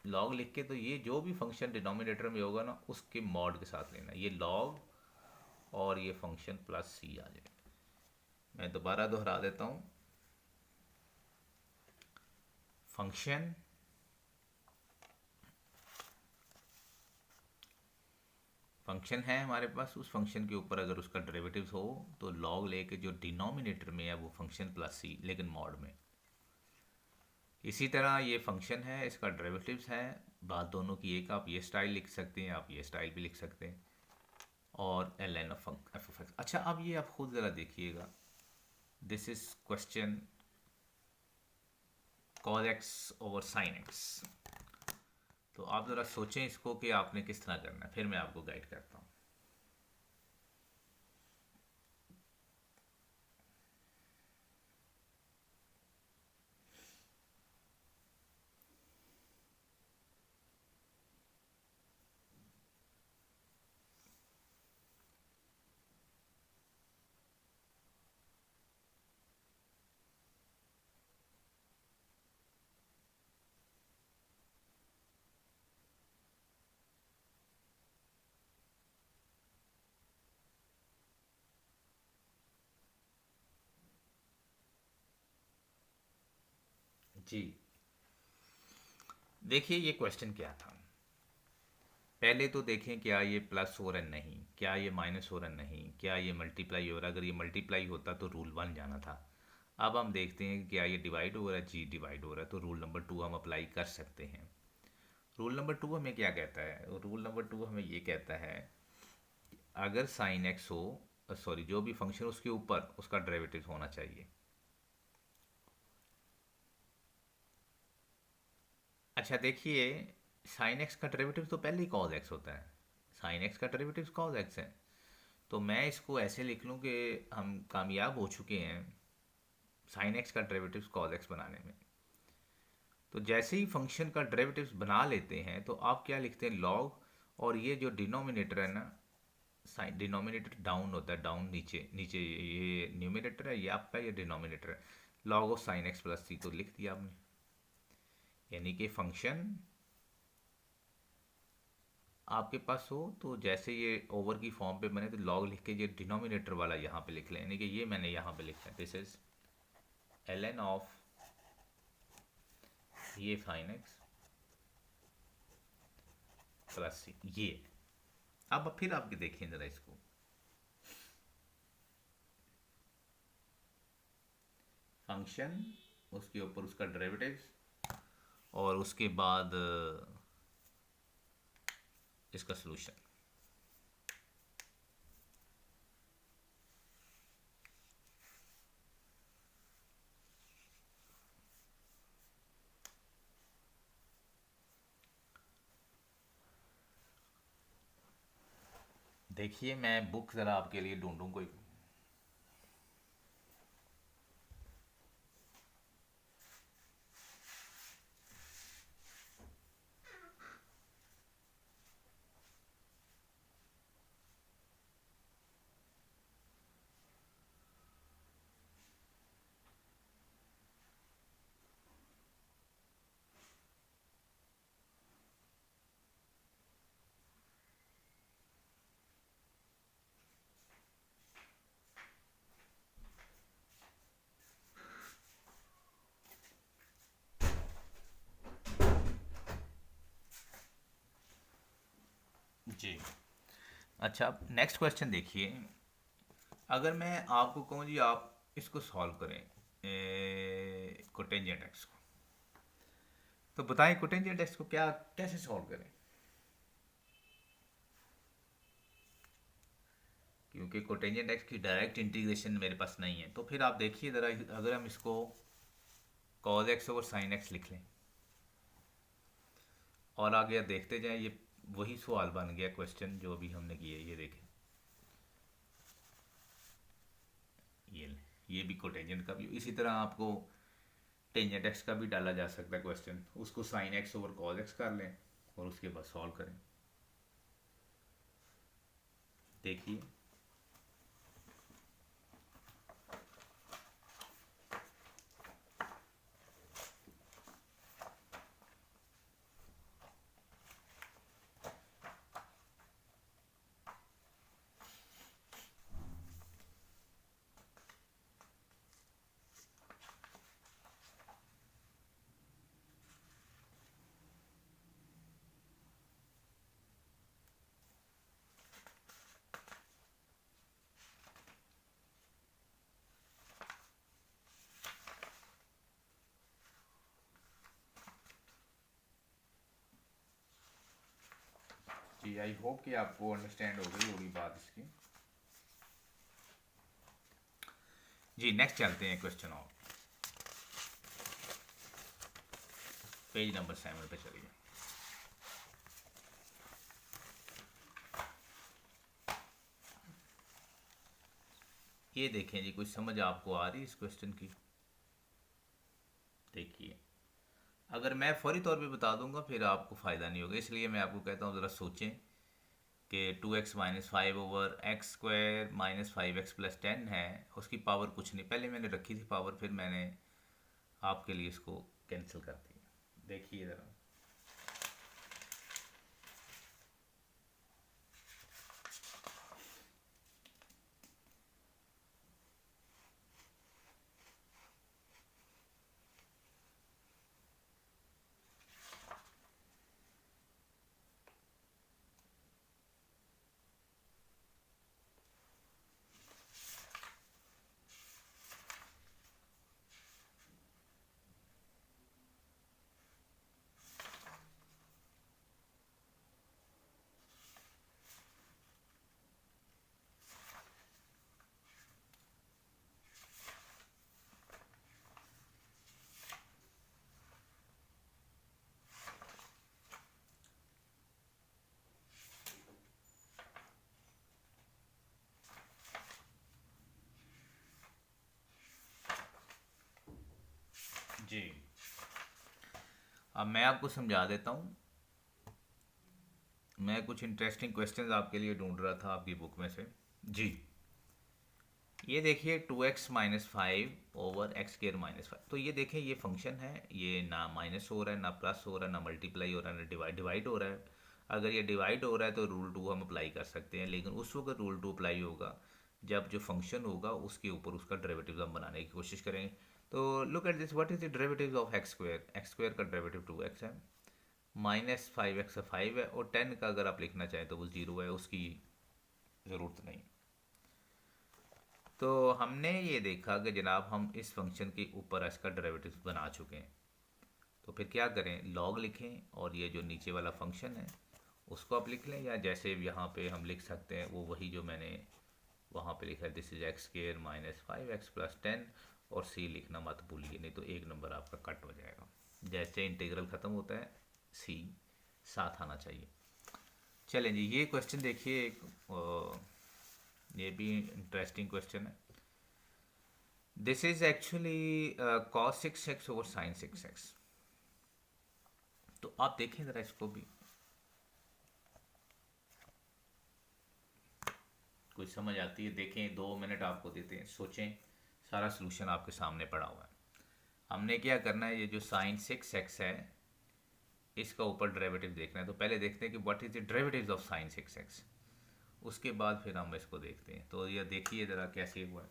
लॉग लिख के, तो ये जो भी फंक्शन डिनोमिनेटर में होगा ना उसके मॉड के साथ लेना, ये लॉग और ये फंक्शन प्लस c आ जाए। मैं दोबारा दोहरा देता हूँ, फंक्शन फंक्शन है हमारे पास, उस फंक्शन के ऊपर अगर उसका डेरिवेटिव्स हो तो लॉग लेके जो डिनोमिनेटर में है वो फंक्शन प्लस c, लेकिन मॉड में। इसी तरह ये फंक्शन है, इसका डेरिवेटिव्स है, बात दोनों की एक, आप ये स्टाइल लिख सकते हैं, आप ये स्टाइल भी लिख सकते हैं, और ln f(x). अच्छा अब ये आप खुद ज़रा देखिएगा, this is question cos x over sin x, तो आप ज़रा सोचें इसको कि आपने किस तरह करना है, फिर मैं आपको गाइड करता हूँ। जी देखिए ये क्वेश्चन क्या था। पहले तो देखें क्या ये प्लस हो रहा है, नहीं। क्या ये माइनस हो रहा है, नहीं। क्या ये मल्टीप्लाई हो रहा है, अगर ये मल्टीप्लाई होता तो रूल 1 जाना था। अब हम देखते हैं कि क्या ये डिवाइड हो रहा है, जी डिवाइड हो रहा है, तो रूल नंबर 2 हम अप्लाई कर सकते हैं। रूल नंबर 2 हमें क्या कहता है, रूल नंबर 2 हमें ये कहता है अगर साइन एक्स हो, सॉरी जो भी फंक्शन उसके ऊपर उसका डेरिवेटिव होना चाहिए। अच्छा देखिए, साइन एक्स का डेरिवेटिव तो पहले ही कॉज एक्स होता है। साइन एक्स का डेरिवेटिव कॉज एक्स है। तो मैं इसको ऐसे लिख लूँ कि हम कामयाब हो चुके हैं साइन एक्स का डेरिवेटिव कॉज एक्स बनाने में। तो जैसे ही फंक्शन का डेरिवेटिव बना लेते हैं तो आप क्या लिखते हैं, लॉग, और ये जो डिनोमिनेटर है ना, साइन डिनोमिनेटर डाउन होता है, डाउन नीचे नीचे, ये न्यूमिनेटर है, ये आपका ये डिनोमिनेटर है। Log of sine X plus C तो लिख दिया आपने, यानी कि फंक्शन आपके पास हो तो जैसे ये ओवर की फॉर्म पे बने तो लॉग लिख के ये डिनोमिनेटर वाला यहाँ पे लिख लें, यानी कि ये मैंने यहाँ पे लिखा है, दिस इज ln ऑफ ये साइन एक्स प्लस सी, ये। अब फिर आप देखें जरा इसको, फंक्शन, उसके ऊपर उसका डेरिवेटिव, और उसके बाद इसका सलूशन। देखिए मैं बुक ज़रा आपके लिए ढूंढूं कोई। जी अच्छा, अब नेक्स्ट क्वेश्चन देखिए। अगर मैं आपको कहूँ जी आप इसको सॉल्व करें कोटेंजेंट एक्स को, तो बताएं कोटेंजेंट एक्स को क्या कैसे सॉल्व करें, क्योंकि कोटेंजेंट एक्स की डायरेक्ट इंटीग्रेशन मेरे पास नहीं है। तो फिर आप देखिए ज़रा, अगर हम इसको cos x over sine x लिख लें और आगे देखते जाएं, ये वही सवाल बन गया क्वेश्चन जो अभी हमने किया। ये देखें, ये ये भी कोटेंजेंट का भी इसी तरह आपको टेंजेंट एक्स का भी डाला जा सकता है क्वेश्चन, उसको sine x over cos x कर लें और उसके बाद सॉल्व करें। देखिए जी, आई होप कि आपको अंडरस्टैंड हो गई होगी बात इसकी। जी नेक्स्ट चलते हैं क्वेश्चन और, पेज नंबर 7 पे चलिए। ये देखें जी, कुछ समझ आपको आ रही है इस क्वेश्चन की। देखिए, अगर मैं फौरी तौर पे बता दूंगा फिर आपको फ़ायदा नहीं होगा, इसलिए मैं आपको कहता हूँ ज़रा सोचें कि 2x minus 5 over x square minus 5x plus 10 है, उसकी पावर कुछ नहीं, पहले मैंने रखी थी पावर, फिर मैंने आपके लिए इसको कैंसिल कर दिया। देखिए ज़रा, जी, अब मैं आपको समझा देता हूँ। मैं कुछ इंटरेस्टिंग क्वेश्चंस आपके लिए ढूंढ रहा था आपकी बुक में से। जी, ये देखिए 2x-5/x²-5। तो ये देखिए ये फंक्शन है, ये ना माइनस हो रहा है, ना प्लस हो रहा है, ना मल्टीप्लाई हो रहा है, ना डिवाइड हो रहा है। अगर ये डिवाइड हो रहा है तो रूल टू हम अप्लाई कर सकते हैं, लेकिन उस वक्त रूल टू अप्लाई होगा जब जो फंक्शन होगा उसके ऊपर उसका डेरिवेटिव हम बनाने की कोशिश करेंगे। तो look at this, what is the derivative of x square का डेरिवेटिव 2x है, -5x 5 है, और 10 का अगर आप लिखना चाहें तो वो 0 है, उसकी ज़रूरत नहीं। तो हमने ये देखा कि जनाब हम इस फंक्शन के ऊपर इसका डेरिवेटिव बना चुके हैं। तो फिर क्या करें, लॉग लिखें और ये जो नीचे वाला फंक्शन है उसको आप लिख लें, या जैसे यहाँ पे हम लिख सकते हैं वो वही जो मैंने वहाँ पे लिखा है, दिस इज x² -5x+10। और सी लिखना मत भूलिए, नहीं तो एक नंबर आपका कट हो जाएगा। जैसे इंटीग्रल ख़त्म होता है सी साथ आना चाहिए। चलें जी, ये क्वेश्चन देखिए, एक ये भी इंटरेस्टिंग क्वेश्चन है। This is actually cos 6x over sin 6x। तो आप देखें ज़रा इसको भी, कुछ समझ आती है? देखें, 2 मिनट आपको देते हैं, सोचें। सारा सोल्यूशन आपके सामने पड़ा हुआ है। हमने क्या करना है, ये जो sin 6x है इसका ऊपर डेरिवेटिव देखना है। तो पहले देखते हैं कि what is the derivative of sin 6x, उसके बाद फिर हम इसको देखते हैं। तो ये देखिए ज़रा कैसे हुआ है।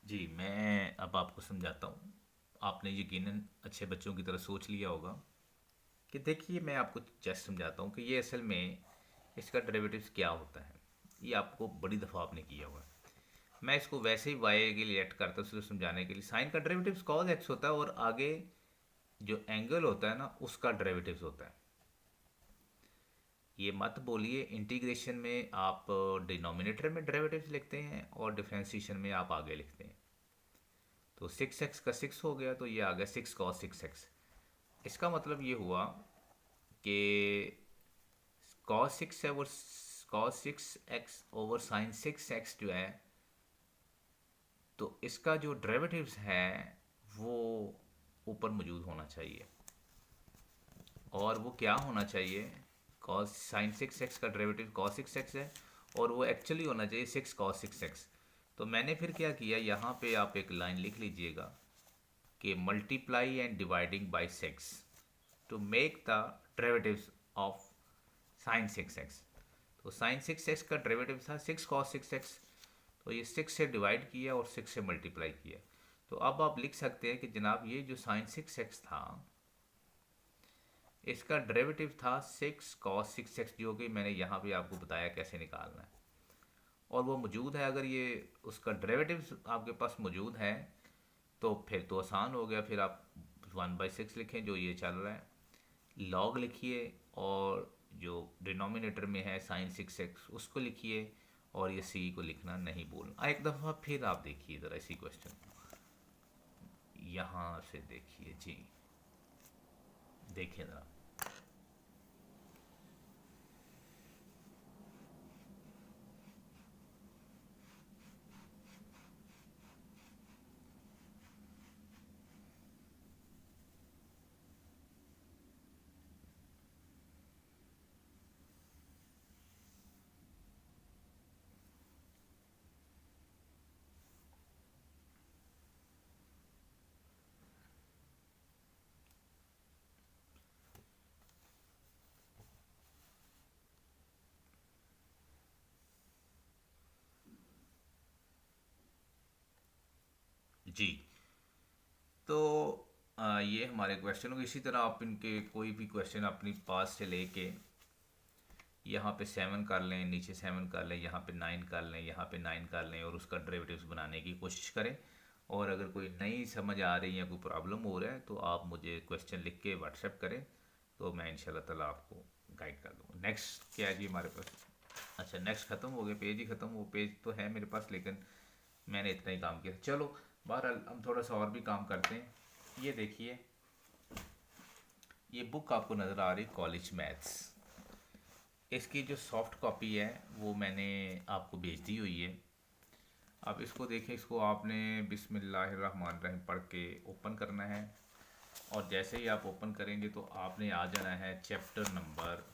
जी, मैं अब आपको समझाता हूँ। आपने यकीनन अच्छे बच्चों की तरह सोच लिया होगा कि देखिए मैं आपको जस्ट समझाता हूँ कि ये असल में इसका डेरिवेटिव्स क्या होता है। ये आपको बड़ी दफ़ा आपने किया हुआ है। मैं इसको वैसे ही वाई के लिए ऐड करता हूँ सिर्फ समझाने के लिए। साइन का डेरिवेटिव्स कॉस एक्स होता है, और आगे जो एंगल होता है ना उसका डेरिवेटिव्स होता है। ये मत बोलिए इंटीग्रेशन में आप डिनोमिनेटर में डेरिवेटिव्स लिखते हैं और डिफरेंशिएशन में आप आगे लिखते हैं। तो 6x का 6 हो गया, तो ये आ गया 6 cos 6x। इसका मतलब ये हुआ कि cos 6x over sin 6x जो है, तो इसका जो डेरिवेटिव्स है वो ऊपर मौजूद होना चाहिए। और वो क्या होना चाहिए, cos sin 6x का डेरिवेटिव cos 6x है, और वो एक्चुअली होना चाहिए 6 cos 6x। तो मैंने फिर क्या किया, यहाँ पे आप एक लाइन लिख लीजिएगा कि multiply and dividing by 6 to make the derivatives of sin 6x। तो sin 6x का डेरिवेटिव था 6 cos 6x। तो ये 6 से डिवाइड किया और 6 से मल्टीप्लाई किया। तो अब आप लिख सकते हैं कि जनाब ये जो sin 6x था इसका डेरिवेटिव था 6 cos 6x, जो कि मैंने यहाँ पे आपको बताया कैसे निकालना है। और वो मौजूद है, अगर ये उसका डेरिवेटिव आपके पास मौजूद है तो फिर तो आसान हो गया। फिर आप 1/6 लिखें जो ये चल रहा है, लॉग लिखिए, और जो डिनोमिनेटर में है sin 6x उसको लिखिए, और ये सी को लिखना नहीं भूलना। एक दफ़ा फिर आप देखिए ज़रा इसी क्वेश्चन को, यहाँ से देखिए जी, देखिए ज़रा। जी, तो ये हमारे क्वेश्चन होंगे। इसी तरह आप इनके कोई भी क्वेश्चन अपनी पास से लेके यहाँ पे 7 कर लें, नीचे 7 कर लें, यहाँ पे 9 कर लें, यहाँ पे 9 कर लें और उसका डेरिवेटिव्स बनाने की कोशिश करें। और अगर कोई नहीं समझ आ रही है, कोई प्रॉब्लम हो रहा है, तो आप मुझे क्वेश्चन लिख के व्हाट्सएप करें, तो मैं इंशाल्लाह ताला आपको गाइड कर दूँगा। नेक्स्ट क्या है जी हमारे पास? अच्छा, नेक्स्ट ख़त्म हो गया, पेज ही ख़त्म। वो पेज तो है मेरे पास, लेकिन मैंने इतना ही काम किया। चलो बहरहाल हम थोड़ा सा और भी काम करते हैं। ये देखिए, ये बुक आपको नज़र आ रही कॉलेज मैथ्स। इसकी जो सॉफ्ट कॉपी है वो मैंने आपको भेज दी हुई है। आप इसको देखें, इसको आपने बिस्मिल्लाहिर्रहमानिर्रहीम पढ़ के ओपन करना है। और जैसे ही आप ओपन करेंगे तो आपने आ जाना है chapter number,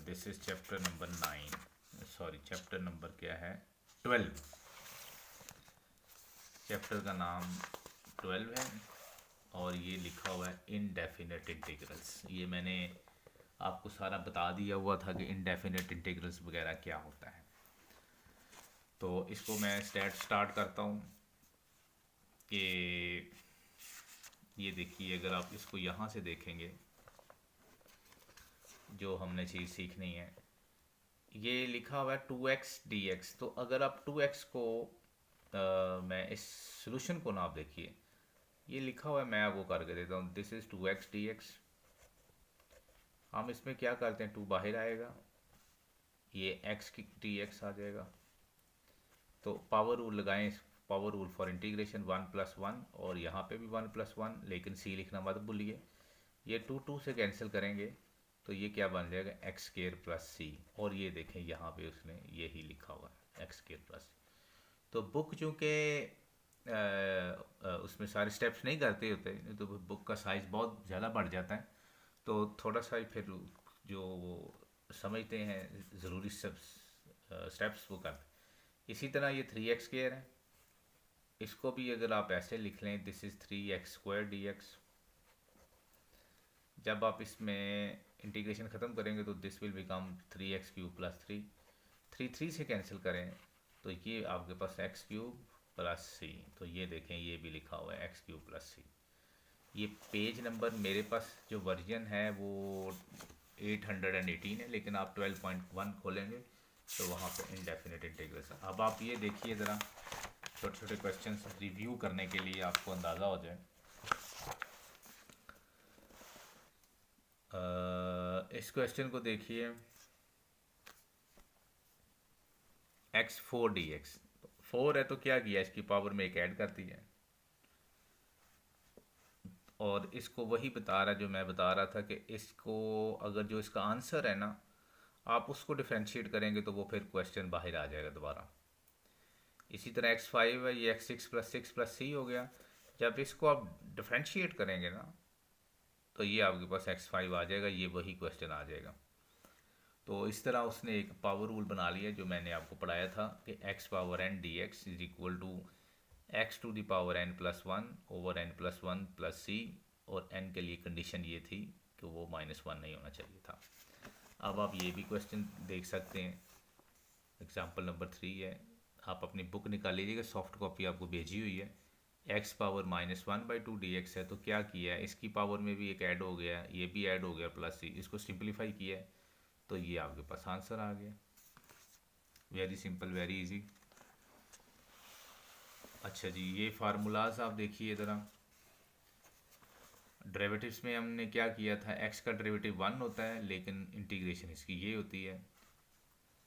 this is chapter number 9, sorry chapter number क्या है, 12। चैप्टर का नाम 12 है और ये लिखा हुआ है इनडेफिनेट इंटीग्रल्स। ये मैंने आपको सारा बता दिया हुआ था कि इनडेफिनेट इंटीग्रल्स वगैरह क्या होता है। तो इसको मैं स्टार्ट करता हूँ कि ये देखिए, अगर आप इसको यहाँ से देखेंगे, जो हमने चीज़ सीखनी है, ये लिखा हुआ है 2x dx। तो अगर आप 2x को मैं इस सोल्यूशन को ना, आप देखिए ये लिखा हुआ है, मैं वो करके देता हूँ, दिस इज़ 2x dx। हम इसमें क्या करते हैं, 2 बाहर आएगा, ये x की dx आ जाएगा। तो पावर रूल लगाएं, पावर रूल फॉर इंटीग्रेशन 1+1, और यहाँ पे भी 1+1, लेकिन c लिखना मत भूलिए। ये 2 से कैंसिल करेंगे तो ये क्या बन जाएगा, एक्स स्क्वायर प्लस सी। और ये देखें यहाँ पे उसने यही लिखा हुआ है एक्स स्क्वायर प्लस। तो बुक चूँकि उसमें सारे स्टेप्स नहीं करते होते, तो बुक का साइज़ बहुत ज़्यादा बढ़ जाता है, तो थोड़ा सा ही फिर जो समझते हैं ज़रूरी स्टेप्स वो करते। इसी तरह ये 3x स्क्वायर है, इसको भी अगर आप ऐसे लिख लें, दिस इज़ 3x² dx। जब आप इसमें इंटीग्रेशन ख़त्म करेंगे तो this will become 3x³ plus 3 से कैंसिल करें तो ये आपके पास x³ प्लस c। तो ये देखें, ये भी लिखा हुआ है x³ प्लस c। ये पेज नंबर मेरे पास जो वर्जन है वो 818 है, लेकिन आप 12.1 खोलेंगे तो वहाँ पे इनडेफिनेट इंटीग्रल्स। अब आप ये देखिए ज़रा, छोटे छोटे क्वेश्चन रिव्यू करने के लिए आपको अंदाज़ा हो जाए। इस क्वेश्चन को देखिए, x4 dx, 4 है तो क्या किया, इसकी पावर में एक ऐड कर दी है, और इसको वही बता रहा जो मैं बता रहा था कि इसको अगर जो इसका आंसर है ना, आप उसको डिफ्रेंशिएट करेंगे तो वो फिर क्वेश्चन बाहर आ जाएगा दोबारा। इसी तरह x5 है, ये x6 प्लस 6 प्लस c हो गया। जब इसको आप डिफ्रेंशिएट करेंगे ना तो ये आपके पास x5 आ जाएगा, ये वही क्वेश्चन आ जाएगा। तो इस तरह उसने एक पावर रूल बना लिया जो मैंने आपको पढ़ाया था कि x power n dx is equal to x to the power n plus 1 over n plus 1 plus c। और n के लिए कंडीशन ये थी कि वो -1 नहीं होना चाहिए था। अब आप ये भी क्वेश्चन देख सकते हैं, एग्जाम्पल नंबर 3 है। आप अपनी बुक निकाल लीजिएगा, सॉफ्ट कॉपी आपको भेजी हुई है। x पावर -1/2 dx है, तो क्या किया है, इसकी पावर में भी एक ऐड हो गया, ये भी ऐड हो गया प्लस c, इसको सिंप्लीफाई किया है तो ये आपके पास आंसर आ गया। Very simple, very easy. अच्छा जी, ये फार्मूलाज आप देखिए ज़रा। डेरिवेटिव्स में हमने क्या किया था, x का डेरिवेटिव 1 होता है, लेकिन इंटीग्रेशन इसकी ये होती है,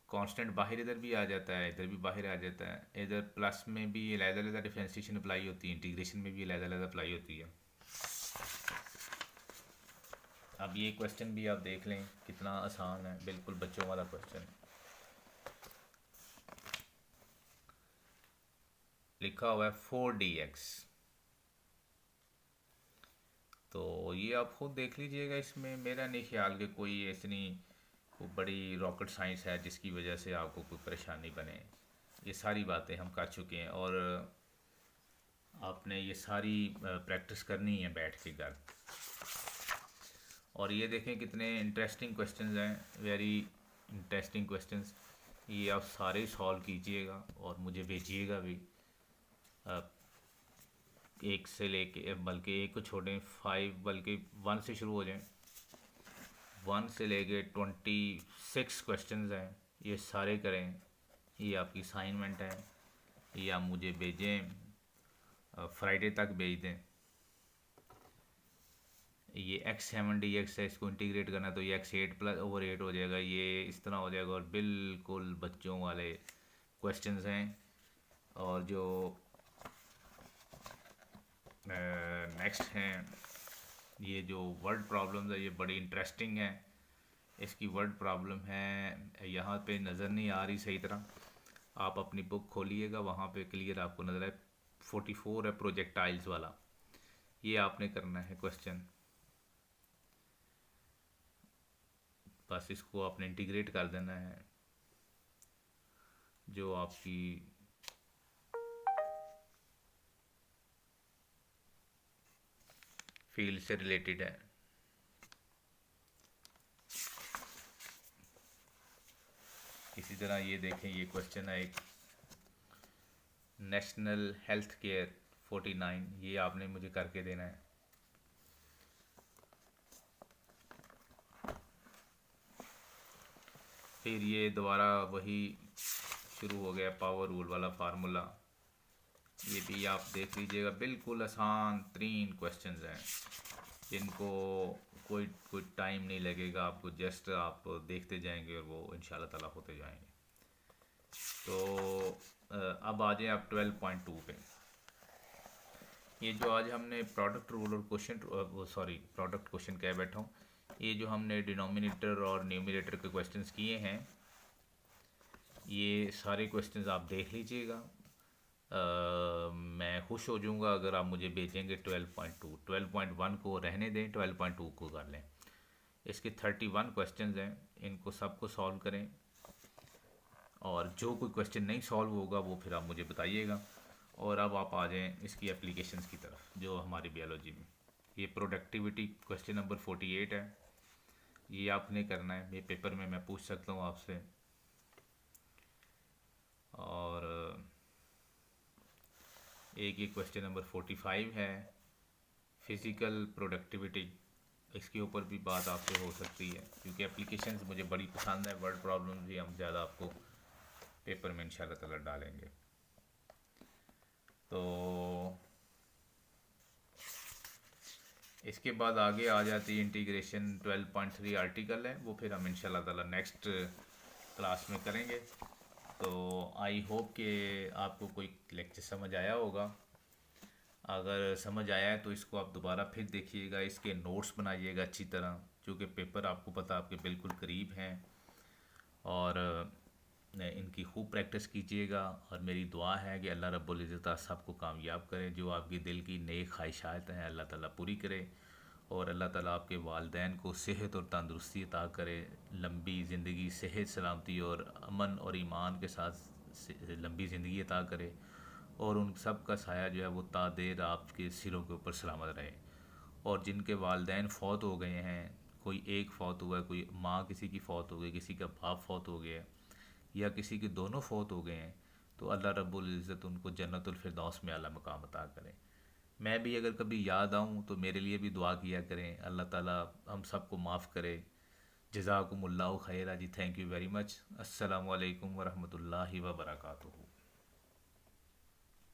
कांस्टेंट बाहर इधर भी आ जाता है, इधर भी बाहर आ जाता है, इधर प्लस में भी अलग-अलग डिफरेंशिएशन अप्लाई होती है, इंटीग्रेशन में भी अलग-अलग अप्लाई होती है। अब ये क्वेश्चन भी आप देख लें कितना आसान है, बिल्कुल बच्चों वाला क्वेश्चन। लिखा हुआ है 4 dx। तो ये आप खुद देख लीजिएगा, इसमें मेरा नहीं ख्याल कि कोई इतनी वो बड़ी रॉकेट साइंस है जिसकी वजह से आपको कोई परेशानी बने। ये सारी बातें हम कर चुके हैं और आपने ये सारी प्रैक्टिस करनी है बैठ के घर। और ये देखें कितने इंटरेस्टिंग क्वेश्चंस हैं, वेरी इंटरेस्टिंग क्वेश्चंस। ये आप सारे सॉल्व कीजिएगा और मुझे भेजिएगा भी एक से लेके, बल्कि एक को छोड़ें, 5 बल्कि 1 से शुरू हो जाएं। 1 से लेके 26 क्वेश्चंस हैं, ये सारे करें। ये आपकी असाइनमेंट है, ये आप मुझे भेजें, फ्राइडे तक भेज दें। ये x7 dx है, इसको इंटीग्रेट करना है तो ये x8+/8 हो जाएगा, ये इस तरह हो जाएगा। और बिल्कुल बच्चों वाले क्वेश्चंस हैं। और जो नेक्स्ट हैं, ये जो वर्ड प्रॉब्लम्स है ये बड़ी इंटरेस्टिंग है। इसकी वर्ड प्रॉब्लम है, यहाँ पे नज़र नहीं आ रही सही तरह, आप अपनी बुक खोलिएगा, वहाँ पे क्लियर आपको नज़र आए। 44 है प्रोजेक्टाइल्स वाला, ये आपने करना है क्वेश्चन। बस इसको आपने इंटीग्रेट कर देना है, जो आपकी फील्ड से रिलेटेड है। इसी तरह ये देखें, ये क्वेश्चन है एक, नेशनल हेल्थ केयर 49, ये आपने मुझे करके देना है। फिर ये दोबारा वही शुरू हो गया पावर रूल वाला फार्मूला, ये भी आप देख लीजिएगा। बिल्कुल आसान 3 क्वेश्चंस हैं, जिनको कोई कोई टाइम नहीं लगेगा आपको, जस्ट आप देखते जाएंगे और वो इंशाल्लाह ताला होते जाएंगे। तो अब आ जाए आप 12.2 पे। ये जो आज हमने प्रोडक्ट रूल और क्वेश्चन, सॉरी प्रोडक्ट क्वेश्चन कह बैठा हूँ, ये जो हमने डिनोमिनेटर और न्यूमरेटर के क्वेश्चंस किए हैं, ये सारे क्वेश्चंस आप देख लीजिएगा। मैं खुश हो जाऊँगा अगर आप मुझे भेजेंगे 12.2। 12.1 को रहने दें, 12.2 को कर लें। इसके 31 क्वेश्चंस हैं, इनको सबको सॉल्व करें, और जो कोई क्वेश्चन नहीं सॉल्व होगा वो फिर आप मुझे बताइएगा। और अब आप आ जाएं इसकी एप्लीकेशंस की तरफ, जो हमारी बायोलॉजी में ये प्रोडक्टिविटी क्वेश्चन नंबर 48 है, ये आपने करना है। ये पेपर में मैं पूछ सकता हूँ आपसे। और एक ये क्वेश्चन नंबर 45 है, फिज़िकल प्रोडक्टिविटी, इसके ऊपर भी बात आपसे हो सकती है, क्योंकि एप्लीकेशंस मुझे बड़ी पसंद है। वर्ड प्रॉब्लम्स भी हम ज़्यादा आपको पेपर में इंशाल्लाह ताला डालेंगे। तो इसके बाद आगे आ जाती है इंटीग्रेशन। 12.3 आर्टिकल है, वो फिर हम इंशाल्लाह ताला नेक्स्ट क्लास में करेंगे। तो आई होप कि आपको कोई लेक्चर समझ आया होगा। अगर समझ आया है तो इसको आप दोबारा फिर देखिएगा, इसके नोट्स बनाइएगा अच्छी तरह, क्योंकि पेपर आपको पता आपके बिल्कुल करीब हैं। और इनकी खूब प्रैक्टिस कीजिएगा। और मेरी दुआ है कि अल्लाह रब्बुल इज़्ज़त आप सबको कामयाब करे, जो आपकी दिल की नेक ख्वाहिशात हैं अल्लाह ताला पूरी करे। और अल्लाह ताला आपके वालिदैन को सेहत और तंदुरुस्ती अता करे, लंबी ज़िंदगी, सेहत सलामती और अमन और ईमान के साथ लंबी ज़िंदगी अता करे। और उन सब का साया जो है वो ता देर आपके सिरों के ऊपर सलामत रहे। और जिनके वालिदैन फ़ौत हो गए हैं, कोई एक फ़ौत हुआ है, कोई माँ किसी की फ़ौत हो गई, किसी का बाप फ़ौत हो गया है, या किसी के दोनों फ़ौत हो गए हैं, तो अल्लाह रब्बुल इज़्ज़त उनको जन्नतुल फिरदौस में आला मकाम अता करें। मैं भी अगर कभी याद आऊँ तो मेरे लिए भी दुआ किया करें, अल्लाह ताला हम सबको माफ़ करे। जज़ाकुमुल्लाहु खैरा जी, थैंक यू वेरी मच। अस्सलामु अलैकुम वरहमतुल्लाहि व बरकातुहू।